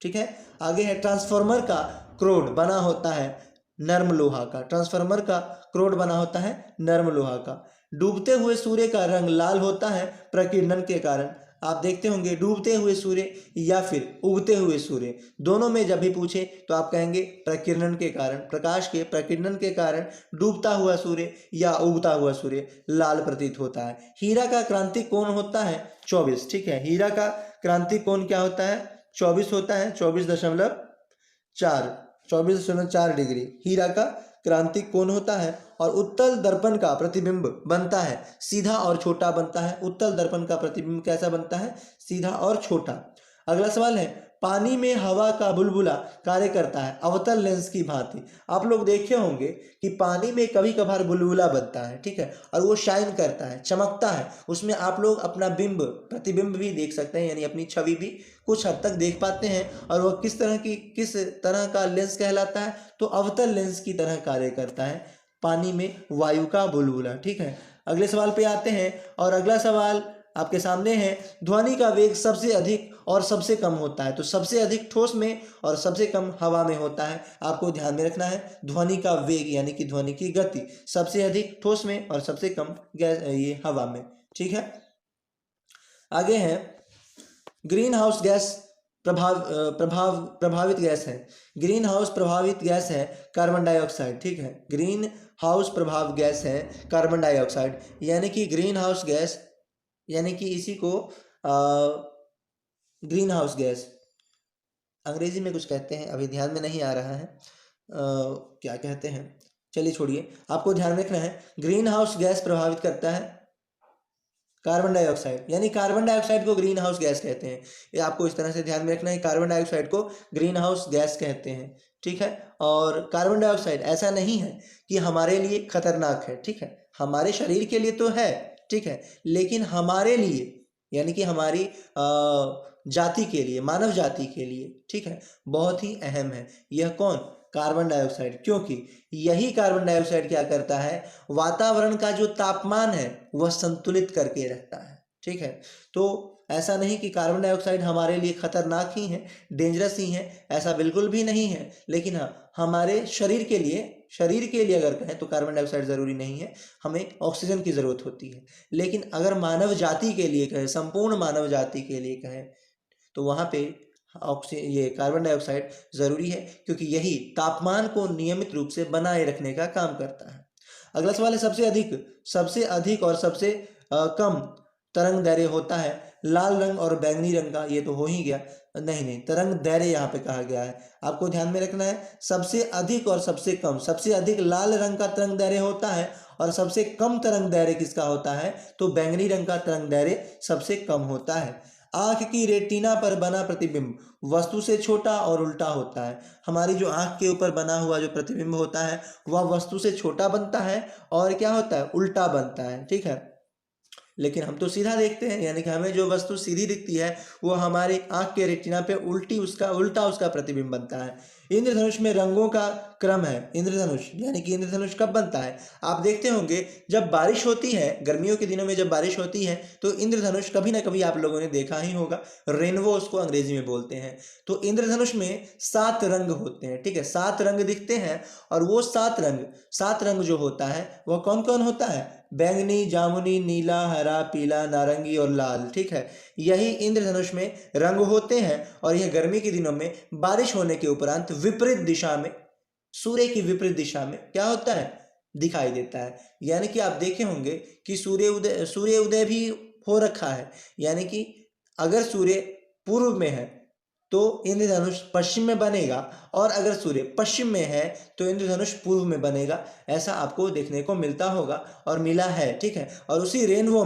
ठीक है, आगे है ट्रांसफार्मर का क्रोड बना होता है नर्म लोहा का। ट्रांसफार्मर का क्रोड बना होता है नर्म लोहा का। डूबते हुए सूर्य का रंग लाल होता है प्रकीर्णन के कारण। आप देखते होंगे डूबते हुए सूर्य या फिर उगते हुए सूर्य, दोनों में जब भी पूछे तो आप कहेंगे प्रकीर्णन के कारण, प्रकाश के प्रकीर्णन के कारण डूबता हुआ सूर्य या उगता हुआ सूर्य लाल प्रतीत होता है। हीरा का क्रांतिक कोण होता है 24। ठीक है, हीरा का क्रांतिक कोण क्या होता है? 24 होता है, 24.4 डिग्री हीरा का क्रांतिक कोण होता है। और उत्तल दर्पण का प्रतिबिंब बनता है सीधा और छोटा बनता है। उत्तल दर्पण का प्रतिबिंब कैसा बनता है? सीधा और छोटा। अगला सवाल है, पानी में हवा का बुलबुला कार्य करता है अवतल लेंस की भांति। आप लोग देखे होंगे कि पानी में कभी कभार बुलबुला बनता है, ठीक है, और वो शाइन करता है, चमकता है, उसमें आप लोग अपना बिंब, प्रतिबिंब भी देख सकते हैं, यानी अपनी छवि भी कुछ हद तक देख पाते हैं। और वह किस तरह का लेंस कहलाता है? तो अवतल लेंस की तरह कार्य करता है पानी में वायु का बुलबुला। ठीक है, अगले सवाल पे आते हैं और अगला सवाल आपके सामने है, ध्वनि का वेग सबसे अधिक और सबसे कम होता है। तो सबसे अधिक ठोस में और सबसे कम हवा में होता है। आपको ध्यान में रखना है, ध्वनि का वेग यानी कि ध्वनि की गति सबसे अधिक ठोस में और सबसे कम ये हवा में। ठीक है, आगे है ग्रीन हाउस गैस प्रभावित गैस है। ग्रीन हाउस प्रभावित गैस है कार्बन डाइऑक्साइड। ठीक है, ग्रीन हाउस प्रभाव गैस है कार्बन डाइऑक्साइड, यानी कि ग्रीन हाउस गैस, यानी कि इसी को ग्रीन हाउस गैस अंग्रेजी में कुछ कहते हैं, अभी ध्यान में नहीं आ रहा है क्या कहते हैं, चलिए छोड़िए, आपको ध्यान रखना है ग्रीन हाउस गैस प्रभावित करता है कार्बन डाइऑक्साइड, यानी कार्बन डाइऑक्साइड को ग्रीन हाउस गैस कहते हैं। ये आपको इस तरह से ध्यान में रखना है, कार्बन डाइऑक्साइड को ग्रीन हाउस गैस कहते हैं। ठीक है, और कार्बन डाइऑक्साइड ऐसा नहीं है कि हमारे लिए खतरनाक है। ठीक है, हमारे शरीर के लिए तो है, ठीक है, लेकिन हमारे लिए यानी कि हमारी जाति के लिए, मानव जाति के लिए, ठीक है, बहुत ही अहम है। यह कौन? कार्बन डाइऑक्साइड, क्योंकि यही कार्बन डाइऑक्साइड क्या करता है, वातावरण का जो तापमान है वह संतुलित करके रखता है। ठीक है, तो ऐसा नहीं कि कार्बन डाइऑक्साइड हमारे लिए खतरनाक ही है, डेंजरस ही है, ऐसा बिल्कुल भी नहीं है। लेकिन हाँ, हमारे शरीर के लिए अगर कहें तो कार्बन डाइऑक्साइड ज़रूरी नहीं है, हमें ऑक्सीजन की ज़रूरत होती है। लेकिन अगर मानव जाति के लिए कहें, संपूर्ण मानव जाति के लिए कहें, तो वहाँ पे ये कार्बन डाइऑक्साइड ज़रूरी है, क्योंकि यही तापमान को नियमित रूप से बनाए रखने का काम करता है। अगला सवाल है, सबसे अधिक और सबसे कम तरंग दैर्घ्य होता है लाल रंग और बैंगनी रंग का। ये तो हो ही गया, नहीं, तरंग दैर्घ्य यहाँ पे कहा गया है, आपको ध्यान में रखना है। सबसे अधिक और सबसे कम, सबसे अधिक लाल रंग का तरंग दैर्घ्य होता है और सबसे कम तरंग दैर्घ्य किसका होता है? तो बैंगनी रंग का तरंग दैर्घ्य सबसे कम होता है। आंख की रेटिना पर बना प्रतिबिंब वस्तु से छोटा और उल्टा होता है। हमारी जो आंख के ऊपर बना हुआ जो प्रतिबिंब होता है वह वस्तु से छोटा बनता है और क्या होता है? उल्टा बनता है। ठीक है, लेकिन हम तो सीधा देखते हैं, यानी कि हमें जो वस्तु सीधी दिखती है वो हमारी आंख के रेटिना पे उल्टा उसका प्रतिबिंब बनता है। इंद्रधनुष में रंगों का क्रम है। इंद्रधनुष यानी कि इंद्रधनुष कब बनता है? आप देखते होंगे जब बारिश होती है, गर्मियों के दिनों में जब बारिश होती है तो इंद्रधनुष कभी ना कभी आप लोगों ने देखा ही होगा, रेनबो उसको अंग्रेजी में बोलते हैं। तो इंद्रधनुष में 7 रंग होते हैं। ठीक है, 7 रंग दिखते हैं और वो 7 रंग जो होता है वह कौन कौन होता है? बैंगनी, जामुनी, नीला, हरा, पीला, नारंगी और लाल। ठीक है, यही इंद्रधनुष में रंग होते हैं और यह गर्मी के दिनों में बारिश होने के उपरांत विपरीत दिशा में, सूर्य की विपरीत दिशा में क्या होता है? दिखाई देता है। यानी कि आप देखे होंगे कि सूर्य उदय भी हो रखा है, यानी कि अगर सूर्य पूर्व में है तो इंद्रधनुष पश्चिम में बनेगा और अगर सूर्य पश्चिम में है तो इंद्रधनुष पूर्व में बनेगा। ऐसा आपको देखने को मिलता होगा और मिला है। ठीक है, और उसी रेनबो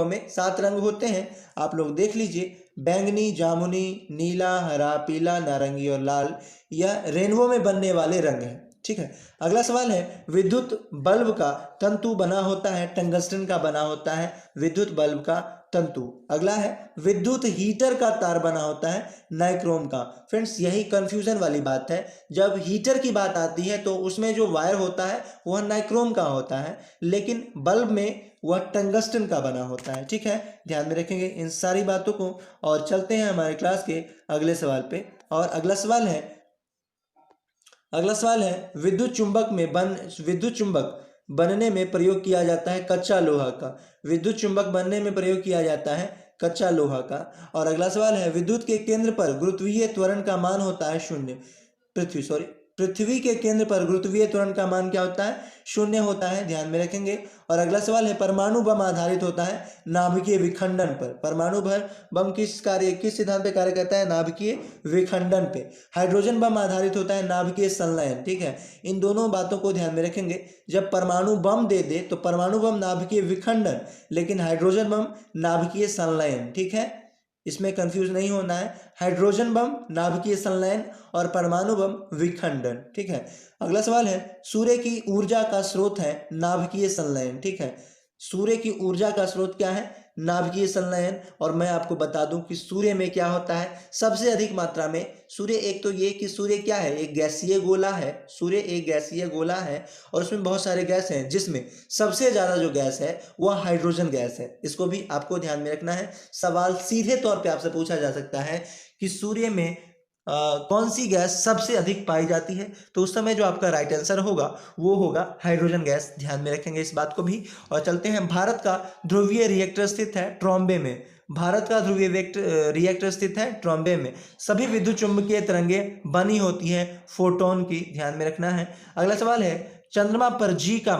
में 7 रंग होते हैं। आप लोग देख लीजिए, बैंगनी, जामुनी, नीला, हरा, पीला, नारंगी और लाल, यह रेनबो में बनने वाले रंग हैं। ठीक है, अगला सवाल है, विद्युत बल्ब का तंतु बना होता है टंगस्टन का बना होता है। विद्युत बल्ब का तंतु। अगला है विद्युत हीटर का तार बना होता है नाइक्रोम का। फ्रेंड्स यही कंफ्यूजन वाली बात है, जब हीटर की बात आती है तो उसमें जो वायर होता है वह नाइक्रोम का होता है, लेकिन बल्ब में वह टंगस्टन का बना होता है। ठीक है, ध्यान में रखेंगे इन सारी बातों को। और चलते हैं हमारे क्लास के अगले सवाल पे। और अगला सवाल है विद्युत चुंबक बनने में प्रयोग किया जाता है कच्चा लोहा का। विद्युत चुंबक बनने में प्रयोग किया जाता है कच्चा लोहा का। और अगला सवाल है विद्युत के केंद्र पर गुरुत्वीय त्वरण का मान होता है शून्य। पृथ्वी के केंद्र पर गुरुत्वीय त्वरण का मान क्या होता है? शून्य होता है, ध्यान में रखेंगे। और अगला सवाल है परमाणु बम आधारित होता है नाभिकीय विखंडन पर। परमाणु बम किस सिद्धांत पे कार्य करता है? नाभिकीय विखंडन पे। हाइड्रोजन बम आधारित होता है नाभिकीय संलयन। ठीक है, इन दोनों बातों को ध्यान में रखेंगे। जब परमाणु बम दे दे तो परमाणु बम नाभिकीय विखंडन, लेकिन हाइड्रोजन बम नाभिकीय संलयन। ठीक है, इसमें कंफ्यूज नहीं होना है। हाइड्रोजन बम नाभिकीय संलयन और परमाणु बम विखंडन। ठीक है, अगला सवाल है सूर्य की ऊर्जा का स्रोत है नाभिकीय संलयन। ठीक है, सूर्य की ऊर्जा का स्रोत क्या है? नाभिकीय संलयन। और मैं आपको बता दूं कि सूर्य में क्या होता है सबसे अधिक मात्रा में? सूर्य, एक तो ये कि सूर्य क्या है? एक गैसीय गोला है। सूर्य एक गैसीय गोला है और उसमें बहुत सारे गैस हैं, जिसमें सबसे ज्यादा जो गैस है वह हाइड्रोजन गैस है। इसको भी आपको ध्यान में रखना है। सवाल सीधे तौर पे आपसे पूछा जा सकता है कि सूर्य में कौन सी गैस सबसे अधिक पाई जाती है, तो उस समय जो आपका राइट आंसर होगा वो होगा हाइड्रोजन गैस। ध्यान में रखेंगे इस बात को भी। और चलते हैं, भारत का ध्रुवीय रिएक्टर स्थित है ट्रॉम्बे में। भारत का ध्रुवीय रिएक्टर स्थित है ट्रॉम्बे में। सभी विद्युत चुंबकीय तरंगे बनी होती है फोटोन की, ध्यान में रखना है। अगला सवाल है चंद्रमा पर जी का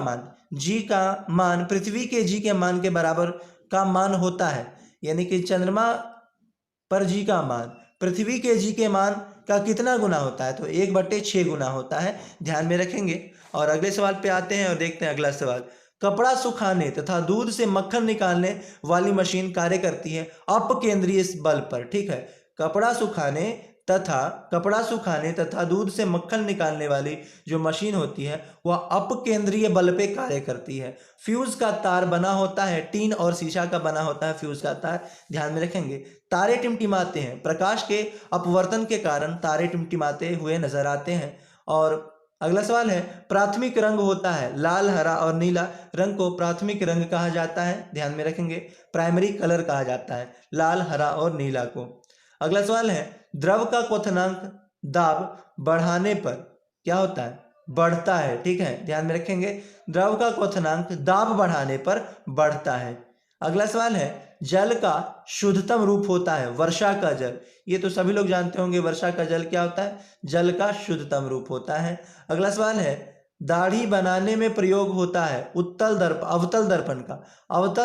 मान पृथ्वी के जी के मान के बराबर का मान होता है। यानी कि चंद्रमा पर जी का मान पृथ्वी के जी के मान का कितना गुना होता है? तो 1/6 गुना होता है, ध्यान में रखेंगे। और अगले सवाल पे आते हैं और देखते हैं अगला सवाल। कपड़ा सुखाने तथा दूध से मक्खन निकालने वाली मशीन कार्य करती है अपकेंद्रीय बल पर। ठीक है, कपड़ा सुखाने तथा दूध से मक्खन निकालने वाली जो मशीन होती है वह अपकेंद्रीय बल पे कार्य करती है। फ्यूज का तार बना होता है टीन और शीशा का बना होता है फ्यूज का तार, ध्यान में रखेंगे। तारे टिमटिमाते हैं, प्रकाश के अपवर्तन के कारण तारे टिमटिमाते हुए नजर आते हैं। और अगला सवाल है प्राथमिक रंग होता है लाल, हरा और नीला रंग को प्राथमिक रंग कहा जाता है, ध्यान में रखेंगे। प्राइमरी कलर कहा जाता है लाल, हरा और नीला को। अगला सवाल है द्रव का क्वथनांक दाब बढ़ाने पर क्या होता है? बढ़ता है। ठीक है, ध्यान में रखेंगे। द्रव का क्वथनांक दाब बढ़ाने पर बढ़ता है। अगला सवाल है जल का शुद्धतम रूप होता है वर्षा का जल। ये तो सभी लोग जानते होंगे, वर्षा का जल क्या होता है? जल का शुद्धतम रूप होता है। अगला सवाल है दाढ़ी बनाने में प्रयोग होता है अवतल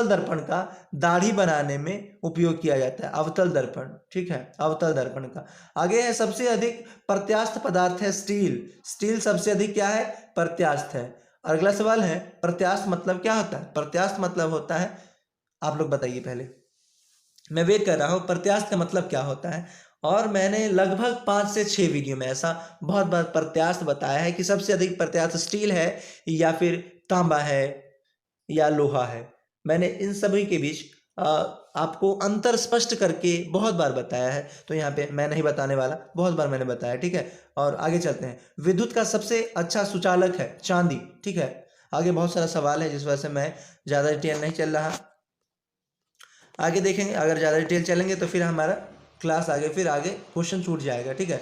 दर्पण का दाढ़ी बनाने में उपयोग किया जाता है अवतल दर्पण। ठीक है, अवतल दर्पण का। आगे है सबसे अधिक प्रत्यास्थ पदार्थ है स्टील सबसे अधिक क्या है? प्रत्यास्थ है। अगला सवाल है प्रत्यास्थ मतलब क्या होता है? प्रत्यास्थ मतलब होता है, आप लोग बताइए पहले, मैं वेट कर रहा हूँ, प्रत्यास्थ का मतलब क्या होता है। और मैंने लगभग 5 से 6 वीडियो में ऐसा बहुत बार प्रत्यास्थ बताया है कि सबसे अधिक प्रत्यास्थ स्टील है या फिर तांबा है या लोहा है। मैंने इन सभी के बीच आपको अंतर स्पष्ट करके बहुत बार बताया है, तो यहाँ पे मैं नहीं बताने वाला, बहुत बार मैंने बताया। ठीक है, और आगे चलते हैं। विद्युत का सबसे अच्छा सुचालक है चांदी। ठीक है, आगे बहुत सारा सवाल है जिस वजह से मैं ज़्यादा डिटेल नहीं चल रहा, आगे देखेंगे। अगर ज़्यादा डिटेल चलेंगे तो फिर हमारा क्लास आगे क्वेश्चन छूट जाएगा। ठीक है,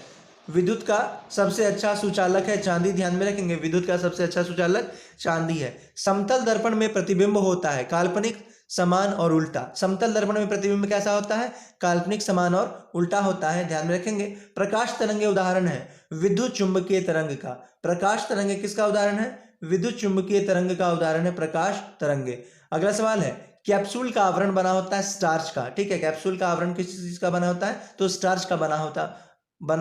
विद्युत का सबसे अच्छा सुचालक है चांदी, ध्यान में रखेंगे। विद्युत का सबसे अच्छा सुचालक चांदी है। समतल दर्पण में प्रतिबिंब होता है काल्पनिक, समान और उल्टा। समतल दर्पण में प्रतिबिंब कैसा होता है? काल्पनिक, समान और उल्टा होता है, ध्यान में रखेंगे। प्रकाश तरंगे उदाहरण है विद्युत चुंबकीय तरंग का। प्रकाश तरंगे किसका उदाहरण है? विद्युत चुंबकीय तरंग का उदाहरण है प्रकाश तरंगे। अगला सवाल है कैप्सूल का आवरण बना होता है स्टार्च का। ठीक है, कैप्सूल का आवरण किस चीज का बना होता है? तो स्टार्च का बना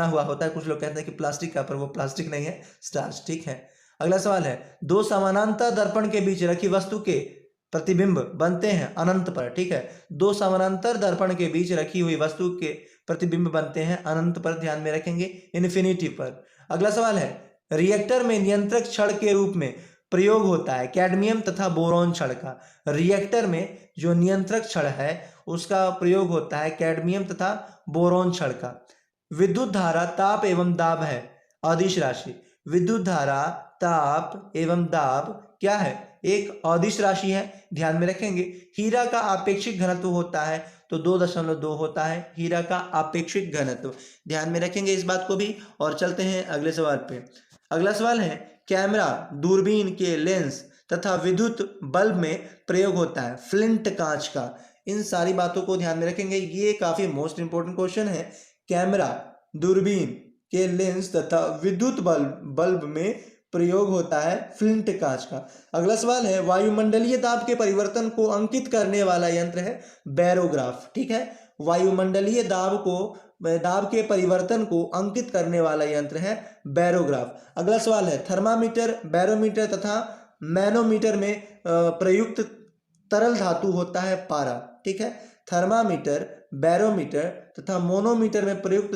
हुआ होता है। कुछ लोग कहते हैं कि प्लास्टिक का, पर वो प्लास्टिक नहीं है, स्टार्च। ठीक है, अगला सवाल है दो समानांतर दर्पण के बीच रखी वस्तु के प्रतिबिंब बनते हैं अनंत पर। ठीक है, दो समानांतर दर्पण के बीच रखी हुई वस्तु के प्रतिबिंब बनते हैं अनंत पर, ध्यान में रखेंगे, इन्फिनिटी पर। अगला सवाल है रिएक्टर में नियंत्रक छड़ के रूप में प्रयोग होता है कैडमियम तथा बोरॉन छड़ का। रिएक्टर में जो नियंत्रक छड़ है उसका प्रयोग होता है कैडमियम तथा बोरॉन छड़ का। विद्युत धारा ताप एवं दाब है अदिश राशि। विद्युत धारा ताप एवं दाब क्या है, एक अदिश राशि है, ध्यान में रखेंगे। हीरा का आपेक्षिक घनत्व होता है तो 2.2 होता है हीरा का आपेक्षिक घनत्व, ध्यान में रखेंगे इस बात को भी। और चलते हैं अगले सवाल पे। अगला सवाल है कैमरा, दूरबीन के लेंस तथा विद्युत बल्ब में प्रयोग होता है फ्लिंट कांच का। इन सारी बातों को ध्यान में रखेंगे, ये काफी मोस्ट इंपोर्टेंट क्वेश्चन है। कैमरा, दूरबीन के लेंस तथा विद्युत बल्ब में प्रयोग होता है फ्लिंट कांच का। अगला सवाल है वायुमंडलीय दाब के परिवर्तन को अंकित करने वाला यंत्र है बैरोग्राफ। ठीक है, वायुमंडलीय दाब के परिवर्तन को अंकित करने वाला यंत्र है बैरोग्राफ। अगला सवाल है थर्मामीटर, बैरोमीटर तथा मैनोमीटर में प्रयुक्त तरल धातु होता है पारा। ठीक है, थर्मामीटर, बैरोमीटर तथा मोनोमीटर में प्रयुक्त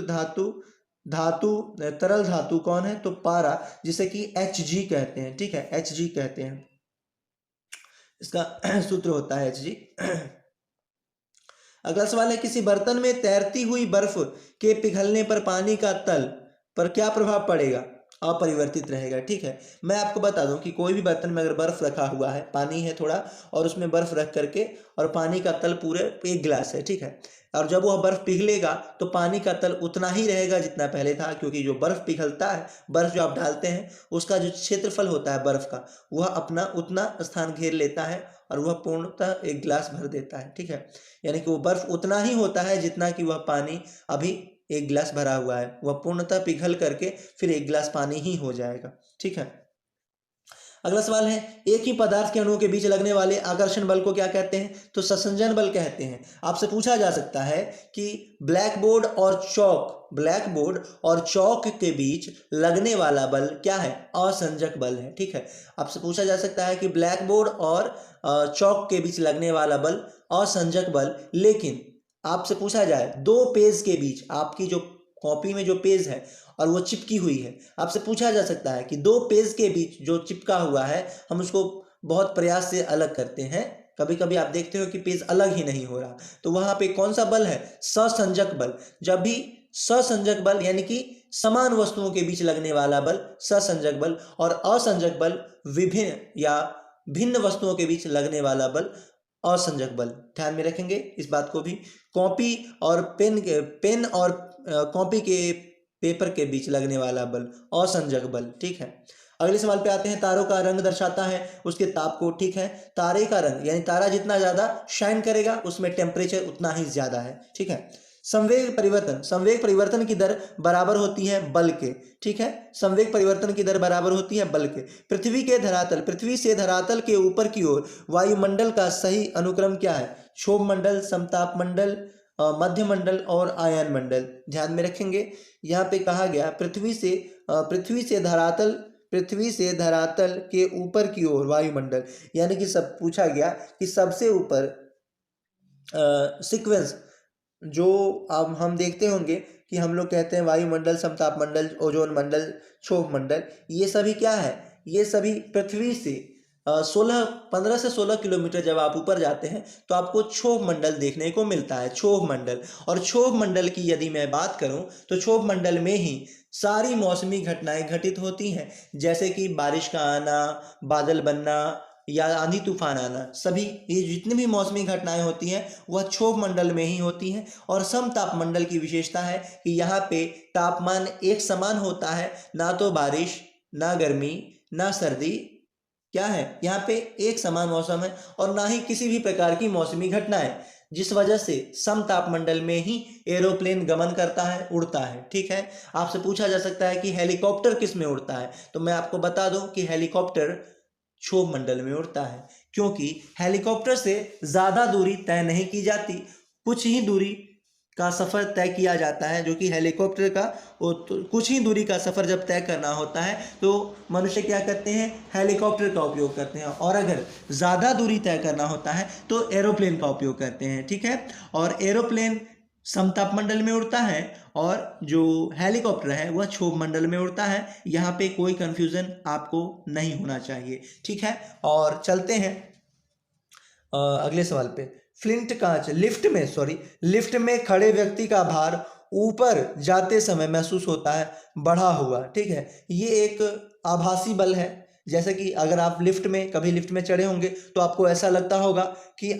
तरल धातु कौन है, तो पारा, जिसे कि Hg कहते हैं। ठीक है, Hg कहते हैं, इसका सूत्र होता है Hg। अगला सवाल है किसी बर्तन में तैरती हुई बर्फ के पिघलने पर पानी का तल पर क्या प्रभाव पड़ेगा, अपरिवर्तित रहेगा। ठीक है, मैं आपको बता दूं कि कोई भी बर्तन में अगर बर्फ रखा हुआ है, पानी है थोड़ा और उसमें बर्फ रख करके और पानी का तल पूरे 1 गिलास है, ठीक है, और जब वह बर्फ पिघलेगा तो पानी का तल उतना ही रहेगा जितना पहले था, क्योंकि जो बर्फ पिघलता है, बर्फ जो आप डालते हैं उसका जो क्षेत्रफल होता है बर्फ का, वह अपना उतना स्थान घेर लेता है और वह पूर्णतः 1 गिलास भर देता है। ठीक है, यानी कि वो बर्फ उतना ही होता है जितना कि वह पानी अभी 1 गिलास भरा हुआ है, वह पूर्णतः पिघल करके फिर 1 गिलास पानी ही हो जाएगा। ठीक है, अगला सवाल है एक ही पदार्थ के अणुओं के बीच लगने वाले आकर्षण बल को क्या कहते हैं, तो संसंजन बल कहते हैं। आपसे पूछा जा सकता है कि ब्लैकबोर्ड और चौक के बीच लगने वाला बल क्या है, असंजक बल है। ठीक है, आपसे पूछा जा सकता है कि ब्लैकबोर्ड और चौक के बीच लगने वाला बल असंजक बल, लेकिन आपसे पूछा जाए 2 पेज के बीच, आपकी जो कॉपी में जो पेज है और वो चिपकी हुई है, आपसे पूछा जा सकता है कि 2 पेज के बीच जो चिपका हुआ है हम उसको बहुत प्रयास से अलग करते हैं, कभी कभी आप देखते हो कि पेज अलग ही नहीं हो रहा, तो वहां पे कौन सा बल है, ससंजक बल। जब भी ससंजक बल यानी कि समान वस्तुओं के बीच लगने वाला बल ससंजक बल, और असंजक बल विभिन्न या भिन्न वस्तुओं के बीच लगने वाला बल असंजक बल। ध्यान में रखेंगे इस बात को भी। कॉपी और पेन और कॉपी के पेपर के बीच लगने वाला बल असंजक बल। ठीक है, अगले सवाल पे आते हैं। तारों का रंग दर्शाता है उसके ताप को। ठीक है, तारे का रंग यानी तारा जितना ज्यादा शाइन करेगा उसमें टेम्परेचर उतना ही ज्यादा है। ठीक है, संवेग परिवर्तन की दर बराबर होती है बल के। ठीक है, संवेग परिवर्तन की दर बराबर होती है बल के। पृथ्वी से धरातल के ऊपर की ओर वायुमंडल का सही अनुक्रम क्या है, क्षोभ मंडल, समताप मंडल, मध्य मंडल और आयन मंडल। ध्यान में रखेंगे, यहाँ पे कहा गया पृथ्वी से धरातल के ऊपर की ओर वायुमंडल, यानी कि सब पूछा गया कि सबसे ऊपर सीक्वेंस जो अब हम देखते होंगे कि हम लोग कहते हैं वायुमंडल, समताप मंडल, ओजोन मंडल, क्षोभ मंडल, ये सभी क्या है, ये सभी पृथ्वी से 15 से 16 किलोमीटर जब आप ऊपर जाते हैं तो आपको क्षोभ मंडल देखने को मिलता है, क्षोभ मंडल। और क्षोभ मंडल की यदि मैं बात करूं तो क्षोभ मंडल में ही सारी मौसमी घटनाएं घटित होती हैं, जैसे कि बारिश का आना, बादल बनना या आंधी तूफान आना, सभी ये जितनी भी मौसमी घटनाएं होती हैं वह क्षोभ मंडल में ही होती हैं। और समताप मंडल की विशेषता है कि यहाँ पे तापमान एक समान होता है, ना तो बारिश, ना गर्मी, ना सर्दी, क्या है यहाँ पे एक समान मौसम है, और ना ही किसी भी प्रकार की मौसमी घटनाएं, जिस वजह से समताप मंडल में ही एरोप्लेन गमन करता है, उड़ता है। ठीक है, आपसे पूछा जा सकता है कि हेलीकॉप्टर किस में उड़ता है, तो मैं आपको बता दूं कि हेलीकॉप्टर क्षोभ मंडल में उड़ता है, क्योंकि हेलीकॉप्टर से ज्यादा दूरी तय नहीं की जाती, कुछ ही दूरी का सफर तय किया जाता है, जो कि हेलीकॉप्टर का कुछ ही दूरी का सफर जब तय करना होता है तो मनुष्य क्या करते हैं, हेलीकॉप्टर का उपयोग करते हैं, और अगर ज़्यादा दूरी तय करना होता है तो एरोप्लेन का उपयोग करते हैं। ठीक है, और एरोप्लेन समताप मंडल में उड़ता है और जो हेलीकॉप्टर है वह क्षोभ मंडल में उड़ता है। यहाँ पे कोई कंफ्यूजन आपको नहीं होना चाहिए, ठीक है। और चलते हैं अगले सवाल पे। फ्लिंट कांच लिफ्ट में खड़े व्यक्ति का भार ऊपर जाते समय महसूस होता है बढ़ा हुआ, ठीक है। ये एक आभासी बल है। जैसे कि अगर आप कभी लिफ्ट में चढ़े होंगे तो आपको ऐसा लगता होगा कि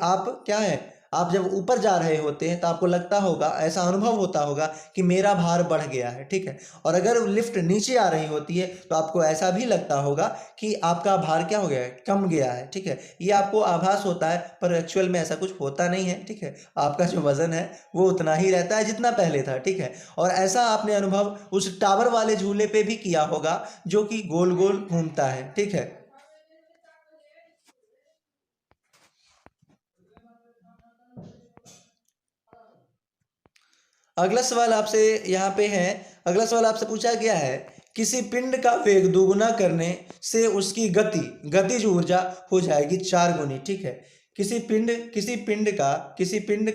आप जब ऊपर जा रहे होते हैं तो आपको लगता होगा, ऐसा अनुभव होता होगा कि मेरा भार बढ़ गया है, ठीक है। और अगर लिफ्ट नीचे आ रही होती है तो आपको ऐसा भी लगता होगा कि आपका भार क्या हो गया है, कम गया है, ठीक है। ये आपको आभास होता है, पर एक्चुअल में ऐसा कुछ होता नहीं है, ठीक है। आपका जो वजन है वो उतना ही रहता है जितना पहले था, ठीक है। और ऐसा आपने अनुभव उस टावर वाले झूले पे भी किया होगा जो कि गोल गोल घूमता है, ठीक है। अगला सवाल आपसे यहाँ पे है। अगला सवाल आपसे पूछा गया है, किसी पिंड का वेग दोगुना करने से उसकी गतिज ऊर्जा हो जाएगी 4 गुनी, ठीक है। किसी पिंड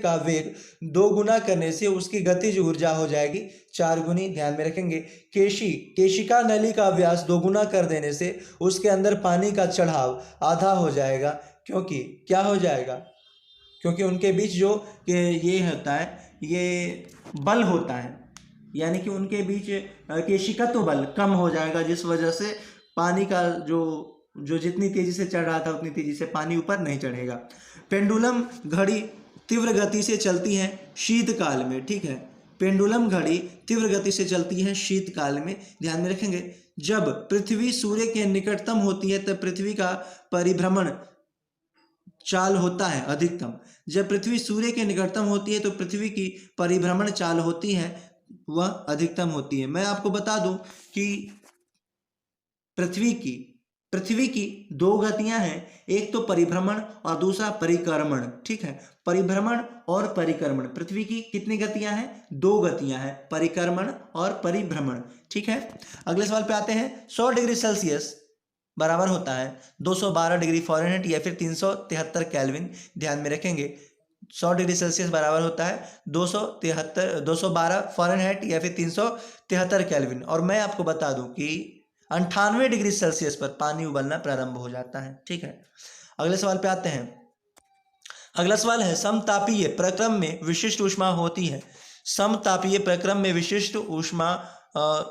का वेग 2 गुना करने से उसकी गतिज ऊर्जा हो जाएगी 4 गुनी। ध्यान में रखेंगे। केशिका नली का व्यास 2 गुना कर देने से उसके अंदर पानी का चढ़ाव आधा हो जाएगा, क्योंकि क्या हो जाएगा, क्योंकि उनके बीच जो ये होता है, ये बल होता है, यानी कि उनके बीच केशिकत्व बल कम हो जाएगा, जिस वजह से पानी का जो जितनी तेजी से चढ़ रहा था उतनी तेजी से पानी ऊपर नहीं चढ़ेगा। पेंडुलम घड़ी तीव्र गति से चलती है शीतकाल में, ठीक है। पेंडुलम घड़ी तीव्र गति से चलती है शीतकाल में। ध्यान में रखेंगे। जब पृथ्वी सूर्य के निकटतम होती है तब पृथ्वी का परिभ्रमण चाल होता है अधिकतम। जब पृथ्वी सूर्य के निकटतम होती है तो पृथ्वी की परिभ्रमण चाल होती है वह अधिकतम होती है। मैं आपको बता दूं कि पृथ्वी की 2 गतियां हैं, एक तो परिभ्रमण और दूसरा परिक्रमण, ठीक है। परिभ्रमण और परिक्रमण, पृथ्वी की कितनी गतियां हैं, 2 गतियां हैं, परिक्रमण और परिभ्रमण, ठीक है। अगले सवाल पे आते हैं। 100 डिग्री सेल्सियस बराबर होता है 212 डिग्री फ़ारेनहाइट या फिर 373 केल्विन। ध्यान में रखेंगे। 100 डिग्री सेल्सियस बराबर होता है 212 फ़ारेनहाइट या फिर 373 केल्विन। और मैं आपको बता दूं कि 98 डिग्री सेल्सियस पर पानी उबलना प्रारंभ हो जाता है, ठीक है। अगले सवाल पे आते हैं। अगला सवाल है, समतापीय प्रक्रम में विशिष्ट ऊष्मा होती है। समतापीय प्रक्रम में विशिष्ट ऊष्मा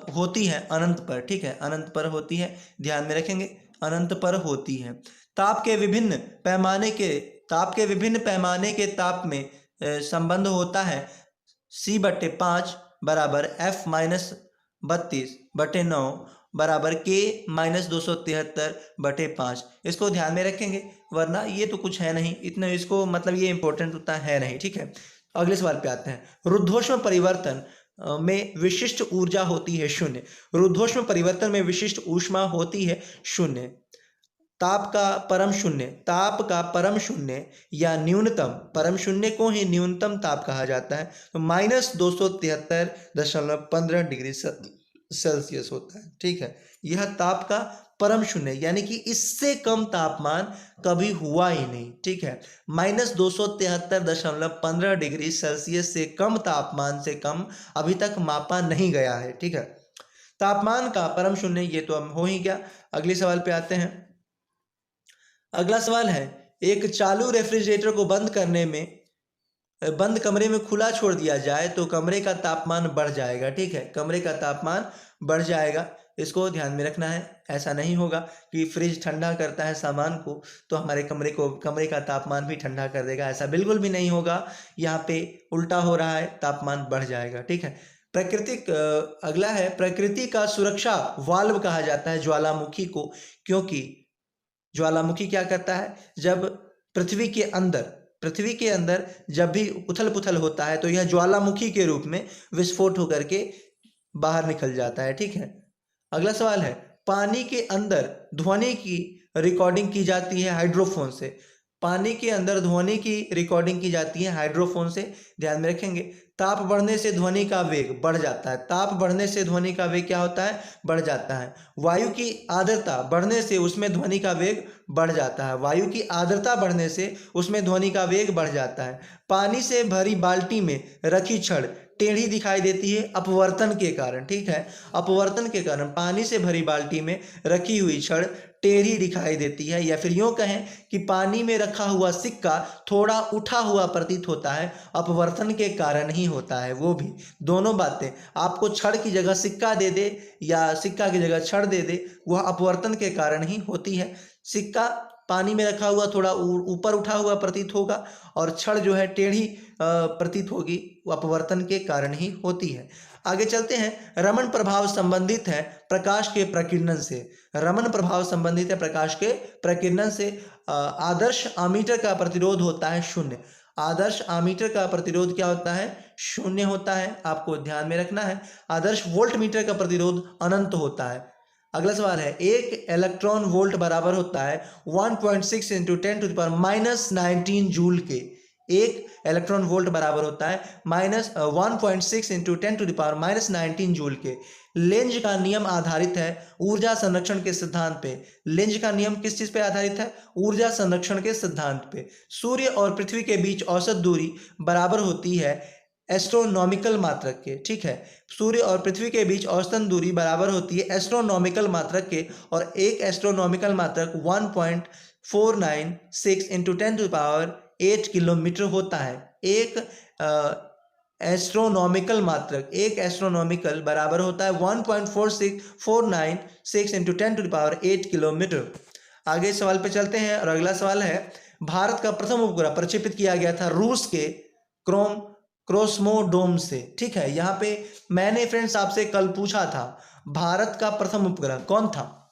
होती है अनंत पर, ठीक है। अनंत पर होती है, ध्यान में रखेंगे, अनंत पर होती है। ताप के विभिन्न पैमाने के ताप में संबंध होता है C/5 बराबर F-32/9 बराबर K-273/5। इसको ध्यान में रखेंगे, वरना ये तो कुछ है नहीं इतना, इसको मतलब ये इंपॉर्टेंट उतना है नहीं, ठीक है। अगले सवाल पे आते हैं। रुद्धोष्म परिवर्तन में विशिष्ट ऊर्जा होती है 0। रुद्धोष्म परिवर्तन में विशिष्ट ऊष्मा होती है 0। ताप का परम शून्य या न्यूनतम परम शून्य को ही न्यूनतम ताप कहा जाता है, तो -273.15 डिग्री सेल्सियस होता है, ठीक है। यह ताप का परम शून्य, यानी कि इससे कम तापमान कभी हुआ ही नहीं, ठीक है। -273.15 डिग्री सेल्सियस से कम तापमान से कम अभी तक मापा नहीं गया है, ठीक है। तापमान का परम शून्य ये तो हम हो ही गया। अगले सवाल पे आते हैं। अगला सवाल है, एक चालू रेफ्रिजरेटर को बंद कमरे में खुला छोड़ दिया जाए तो कमरे का तापमान बढ़ जाएगा, ठीक है। कमरे का तापमान बढ़ जाएगा, इसको ध्यान में रखना है। ऐसा नहीं होगा कि फ्रिज ठंडा करता है सामान को तो हमारे कमरे का तापमान भी ठंडा कर देगा, ऐसा बिल्कुल भी नहीं होगा। यहाँ पे उल्टा हो रहा है, तापमान बढ़ जाएगा, ठीक है। अगला है, प्रकृति का सुरक्षा वाल्व कहा जाता है ज्वालामुखी को, क्योंकि ज्वालामुखी क्या करता है, जब पृथ्वी के अंदर जब भी उथल पुथल होता है तो यह ज्वालामुखी के रूप में विस्फोट होकर के बाहर निकल जाता है, ठीक है। अगला सवाल है, पानी के अंदर ध्वनि की रिकॉर्डिंग की जाती है हाइड्रोफोन से। पानी के अंदर ध्वनि की रिकॉर्डिंग की जाती है हाइड्रोफोन से, ध्यान में रखेंगे। ताप बढ़ने से ध्वनि का वेग बढ़ जाता है। ताप बढ़ने से ध्वनि का वेग क्या होता है? बढ़ जाता है। वायु की आर्द्रता बढ़ने से उसमें ध्वनि का वेग बढ़ जाता है। वायु की आर्द्रता बढ़ने से उसमें ध्वनि का वेग बढ़ जाता है। पानी से भरी बाल्टी में रखी छड़ टेढ़ी दिखाई देती है अपवर्तन के कारण। ठीक है, अपवर्तन के कारण पानी से भरी बाल्टी में रखी हुई छड़ टेढ़ी दिखाई देती है। या फिर यूं कहें कि पानी में रखा हुआ सिक्का थोड़ा उठा हुआ प्रतीत होता है, अपवर्तन के कारण ही होता है। वो भी दोनों बातें, आपको छड़ की जगह सिक्का दे दे या सिक्का की जगह छड़ दे दे, वह अपवर्तन के कारण ही होती है। सिक्का पानी में रखा हुआ थोड़ा ऊपर उठा हुआ प्रतीत होगा और छड़ जो है टेढ़ी प्रतीत होगी, वो अपवर्तन के कारण ही होती है। आगे चलते हैं। रमन प्रभाव संबंधित है प्रकाश के प्रकीर्णन से। रमन प्रभाव संबंधित है प्रकाश के प्रकीर्णन से। आदर्श आमीटर का प्रतिरोध होता है शून्य। आदर्श आमीटर का प्रतिरोध क्या होता है? शून्य होता है, आपको ध्यान में रखना है। आदर्श वोल्ट मीटर का प्रतिरोध अनंत होता है। अगला सवाल है, एक इलेक्ट्रॉन वोल्ट बराबर होता है 1.6 इंटू 10⁻⁻19 जूल के। एक इलेक्ट्रॉन वोल्ट बराबर होता है 1.6 इंटू 10⁻⁻19 जूल के। लेंज का नियम आधारित है ऊर्जा संरक्षण के सिद्धांत पे। लेंज का नियम किस चीज पे आधारित है? ऊर्जा संरक्षण के सिद्धांत पे। सूर्य और पृथ्वी के बीच औसत दूरी बराबर होती है एस्ट्रोनॉमिकल मात्रक के। ठीक है, सूर्य और पृथ्वी के बीच औसतन दूरी बराबर होती है एस्ट्रोनॉमिकल मात्रक के, और एक एस्ट्रोनॉमिकल मात्रक 1.496 इंटू 10⁸ किलोमीटर होता है। एक एस्ट्रोनॉमिकल मात्रक, एक एस्ट्रोनॉमिकल बराबर होता है 1.496 इंटू 10⁸ किलोमीटर। आगे सवाल पे चलते हैं और अगला सवाल है, भारत का प्रथम उपग्रह प्रक्षेपित किया गया था रूस के क्रोस्मोडोम से। ठीक है, यहाँ पे मैंने फ्रेंड्स आपसे कल पूछा था भारत का प्रथम उपग्रह कौन था,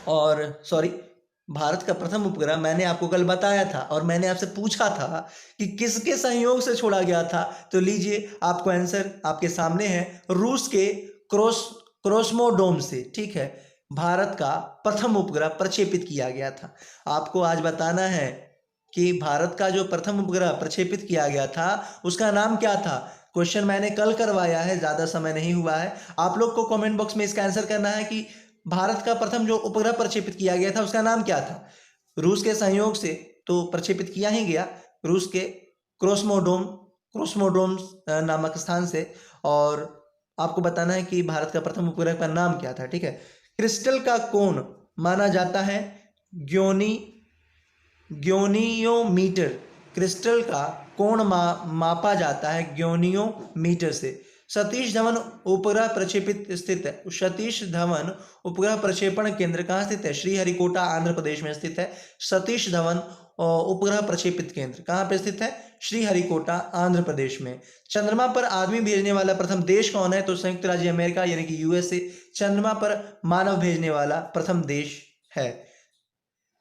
और सॉरी, भारत का प्रथम उपग्रह मैंने आपको कल बताया था और मैंने आपसे पूछा था कि किसके सहयोग से छोड़ा गया था। तो लीजिए, आपको आंसर आपके सामने है, रूस के क्रोस्मोडोम से। ठीक है, भारत का प्रथम उपग्रह प्रक्षेपित किया गया था। आपको आज बताना है कि भारत का जो प्रथम उपग्रह प्रक्षेपित किया गया था उसका नाम क्या था। क्वेश्चन मैंने कल करवाया है, ज़्यादा समय नहीं हुआ है। आप लोग को कमेंट बॉक्स में इसका आंसर करना है कि भारत का प्रथम जो उपग्रह प्रक्षेपित किया गया था उसका नाम क्या था। रूस के सहयोग से तो प्रक्षेपित किया ही गया, रूस के क्रोस्मोडोम नामक स्थान से, और आपको बताना है कि भारत का प्रथम उपग्रह का नाम क्या था। ठीक है, क्रिस्टल का कोण माना जाता है ग्योनियोमीटर। क्रिस्टल का कोण मापा जाता है ग्योनियोमीटर से। सतीश धवन उपग्रह प्रक्षेपित स्थित है। सतीश धवन उपग्रह प्रक्षेपण केंद्र कहाँ स्थित है? श्रीहरिकोटा आंध्र प्रदेश में स्थित है। सतीश धवन उपग्रह प्रक्षेपित केंद्र कहाँ पे स्थित है? श्रीहरिकोटा आंध्र प्रदेश में। चंद्रमा पर आदमी भेजने वाला प्रथम देश कौन है? तो संयुक्त राज्य अमेरिका यानी कि यूएसए चंद्रमा पर मानव भेजने वाला प्रथम देश है।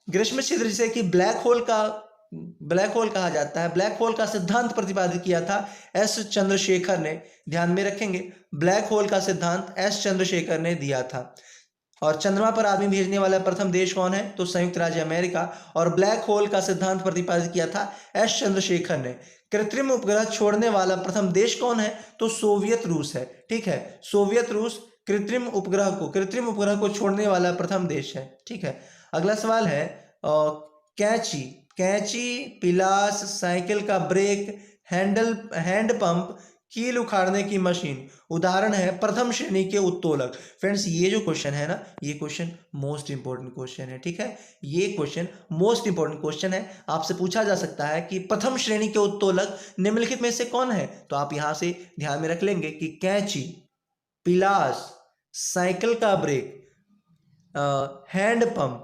ग्रीष्म छिद्र जिसे कि ब्लैक होल कहा जाता है, ब्लैक होल का सिद्धांत प्रतिपादित किया था एस चंद्रशेखर ने। ध्यान में रखेंगे, ब्लैक होल का सिद्धांत एस चंद्रशेखर ने दिया था। और चंद्रमा पर आदमी भेजने वाला प्रथम देश कौन है? तो संयुक्त राज्य अमेरिका। और ब्लैक होल का सिद्धांत प्रतिपादित किया था एस चंद्रशेखर ने। कृत्रिम उपग्रह छोड़ने वाला प्रथम देश कौन है? तो सोवियत रूस है। ठीक है, सोवियत रूस कृत्रिम उपग्रह को छोड़ने वाला प्रथम देश है। ठीक है, अगला सवाल है, कैंची, पिलास, साइकिल का ब्रेक, हैंड पंप, कील उखाड़ने की मशीन उदाहरण है प्रथम श्रेणी के उत्तोलक। फ्रेंड्स, ये जो क्वेश्चन है ना, ये क्वेश्चन मोस्ट इंपॉर्टेंट क्वेश्चन है। ठीक है, ये क्वेश्चन मोस्ट इंपॉर्टेंट क्वेश्चन है। आपसे पूछा जा सकता है कि प्रथम श्रेणी के उत्तोलक निम्नलिखित में से कौन है। तो आप यहां से ध्यान में रख लेंगे कि कैंची, पिलास, साइकिल का ब्रेक, हैंड पंप,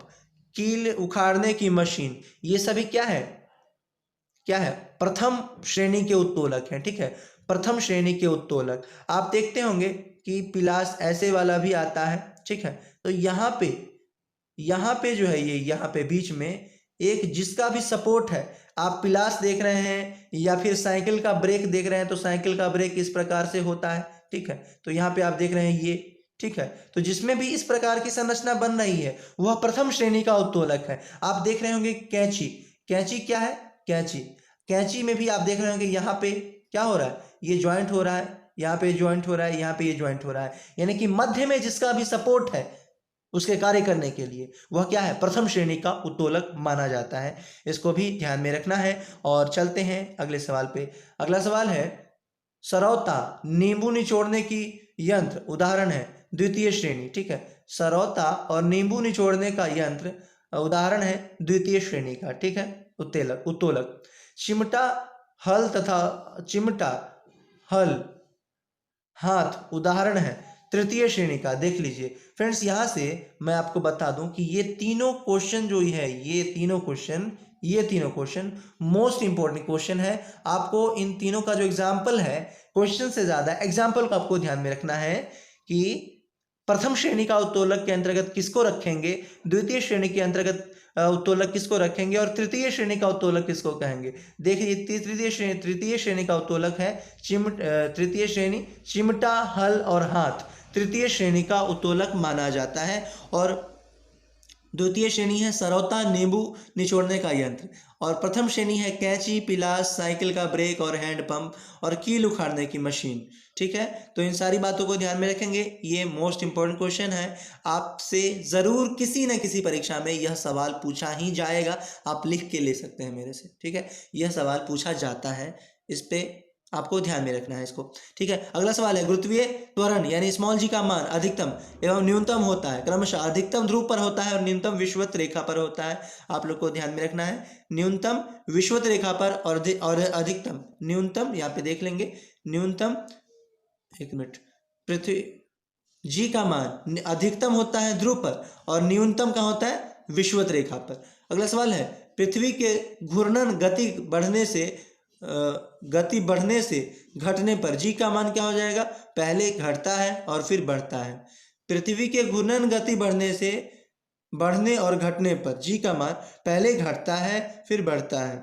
कील उखाड़ने की मशीन, ये सभी क्या है? प्रथम श्रेणी के उत्तोलक हैं। ठीक है, प्रथम श्रेणी के उत्तोलक। आप देखते होंगे कि पिलास ऐसे वाला भी आता है। ठीक है, तो यहाँ पे जो है, ये यहाँ पे बीच में एक जिसका भी सपोर्ट है, आप पिलास देख रहे हैं या फिर साइकिल का ब्रेक देख रहे हैं, तो साइकिल का ब्रेक इस प्रकार से होता है। ठीक है, तो यहाँ पे आप देख रहे हैं ये। ठीक है, तो जिसमें भी इस प्रकार की संरचना बन रही है वह प्रथम श्रेणी का उत्तोलक है। आप देख रहे होंगे कैंची क्या है? कैंची में भी आप देख रहे होंगे यहाँ पे क्या हो रहा है, ये ज्वाइंट हो रहा है, यहाँ पे ज्वाइंट हो रहा है, यहाँ पे ये ज्वाइंट हो रहा है, यानी कि मध्य में जिसका भी सपोर्ट है उसके कार्य करने के लिए वह क्या है, प्रथम श्रेणी का उत्तोलक माना जाता है। इसको भी ध्यान में रखना है। और चलते हैं अगले सवाल पे। अगला सवाल है, सरौता नींबू निचोड़ने की यंत्र उदाहरण है द्वितीय श्रेणी। ठीक है, सरौता और नींबू निचोड़ने का यंत्र उदाहरण है द्वितीय श्रेणी का। ठीक है, उत्तोलक उत्तोलक। चिमटा हल तथा चिमटा हल हाथ उदाहरण है तृतीय श्रेणी का। देख लीजिए फ्रेंड्स, यहाँ से मैं आपको बता दूं कि ये तीनों क्वेश्चन जो है, ये तीनों क्वेश्चन मोस्ट इंपॉर्टेंट क्वेश्चन है। आपको इन तीनों का जो एग्जाम्पल है, क्वेश्चन से ज्यादा एग्जाम्पल को आपको ध्यान में रखना है कि प्रथम श्रेणी का उत्तोलक के अंतर्गत किसको रखेंगे, द्वितीय श्रेणी के अंतर्गत उत्तोलक किसको रखेंगे, और तृतीय श्रेणी का उत्तोलक किसको कहेंगे। देखिए तृतीय श्रेणी का उत्तोलक है तृतीय श्रेणी चिमटा हल और हाथ तृतीय श्रेणी का उत्तोलक माना जाता है। और द्वितीय श्रेणी है सरौता नींबू निचोड़ने का यंत्र, और प्रथम श्रेणी है कैंची, पिलास, साइकिल का ब्रेक और हैंड पंप और कील उखाड़ने की मशीन। ठीक है, तो इन सारी बातों को ध्यान में रखेंगे। ये मोस्ट इंपॉर्टेंट क्वेश्चन है, आपसे ज़रूर किसी न किसी परीक्षा में यह सवाल पूछा ही जाएगा। आप लिख के ले सकते हैं मेरे से। ठीक है, यह सवाल पूछा जाता है, इस पे आपको ध्यान में रखना है इसको। ठीक है, अगला सवाल है, गुरुत्वीय त्वरण यानी स्मॉल जी का मान अधिकतम एवं न्यूनतम होता है क्रमशः अधिकतम ध्रुव पर होता है और न्यूनतम विषुवत रेखा पर होता है। आप लोग को ध्यान में रखना है, न्यूनतम विषुवत रेखा पर और अधिकतम, न्यूनतम यहाँ पे देख लेंगे, न्यूनतम एक मिनट, पृथ्वी जी का मान अधिकतम होता है ध्रुव पर और न्यूनतम का होता है विषुवत रेखा पर। अगला सवाल है, पृथ्वी के घूर्णन गति बढ़ने से घटने पर जी का मान क्या हो जाएगा, पहले घटता है और फिर बढ़ता है। पृथ्वी के घूर्णन गति बढ़ने और घटने पर जी का मान पहले घटता है फिर बढ़ता है।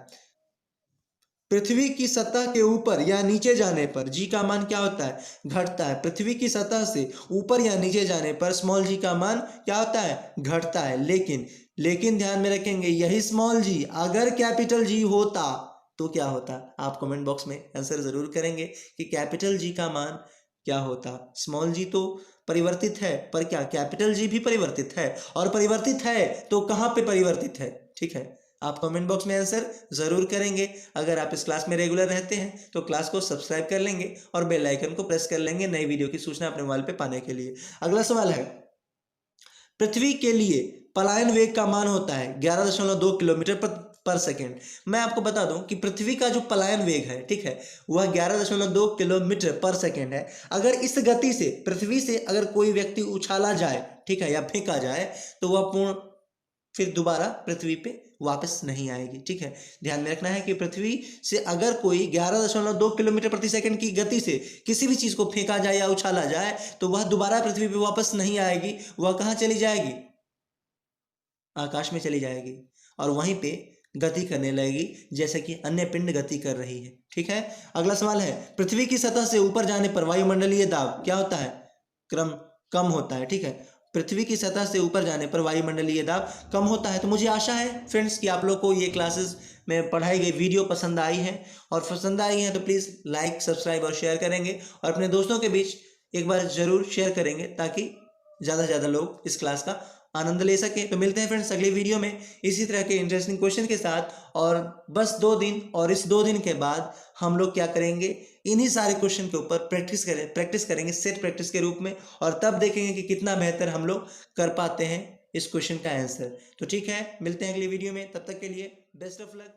पृथ्वी की सतह के ऊपर या नीचे जाने पर जी का मान क्या होता है, घटता है। पृथ्वी की सतह से ऊपर या नीचे जाने पर स्मॉल जी का मान क्या होता है, घटता है। लेकिन ध्यान में रखेंगे, यही स्मॉल जी अगर कैपिटल जी होता तो क्या होता। आप कमेंट बॉक्स में आंसर जरूर करेंगे कि कैपिटल जी का मान क्या होता। स्मॉल जी तो परिवर्तित है, पर क्या कैपिटल जी भी परिवर्तित है, और परिवर्तित है तो कहाँ पे परिवर्तित है। ठीक है, आप कमेंट बॉक्स में आंसर जरूर करेंगे। अगर आप इस क्लास में रेगुलर रहते हैं तो क्लास को सब्सक्राइब कर लेंगे और बेल आइकन को प्रेस कर लेंगे नई वीडियो की सूचना अपने मोबाइल पे पाने के लिए। अगला सवाल है, पृथ्वी के लिए पलायन वेग का मान होता है 11.2 किलोमीटर पर सेकेंड। मैं आपको बता दूं कि पृथ्वी का जो पलायन वेग है, ठीक है, वह 11.2 किलोमीटर पर सेकेंड है। अगर इस गति से पृथ्वी से अगर कोई व्यक्ति उछाला जाए, ठीक है, या फेंका जाए, तो वह पूर्ण फिर दोबारा पृथ्वी पे वापस नहीं आएगी। ठीक है, ध्यान में रखना है कि पृथ्वी से अगर कोई 11.2 किलोमीटर प्रति सेकंड की गति से किसी भी चीज को फेंका जाए या उछाला जाए तो वह दोबारा पृथ्वी पे वापस नहीं आएगी। वह कहाँ चली जाएगी, आकाश में चली जाएगी और वहीं पे गति करने लगेगी जैसे कि अन्य पिंड गति कर रही है। ठीक है, अगला सवाल है, पृथ्वी की सतह से ऊपर जाने पर वायुमंडलीय दाब क्या होता है, कम होता है। ठीक है, पृथ्वी की सतह से ऊपर जाने पर वायुमंडलीय दाब कम होता है। तो मुझे आशा है फ्रेंड्स कि आप लोग को ये क्लासेस में पढ़ाई गई वीडियो पसंद आई है, और पसंद आई है तो प्लीज़ लाइक, सब्सक्राइब और शेयर करेंगे, और अपने दोस्तों के बीच एक बार ज़रूर शेयर करेंगे ताकि ज़्यादा से ज़्यादा लोग इस क्लास का आनंद ले सके। तो मिलते हैं फ्रेंड्स अगली वीडियो में इसी तरह के इंटरेस्टिंग क्वेश्चन के साथ। और बस 2 दिन, और इस 2 दिन के बाद हम लोग क्या करेंगे, इन्हीं सारे क्वेश्चन के ऊपर प्रैक्टिस करेंगे सेट प्रैक्टिस के रूप में, और तब देखेंगे कि कितना बेहतर हम लोग कर पाते हैं इस क्वेश्चन का आंसर। तो ठीक है, मिलते हैं अगली वीडियो में, तब तक के लिए बेस्ट ऑफ लक।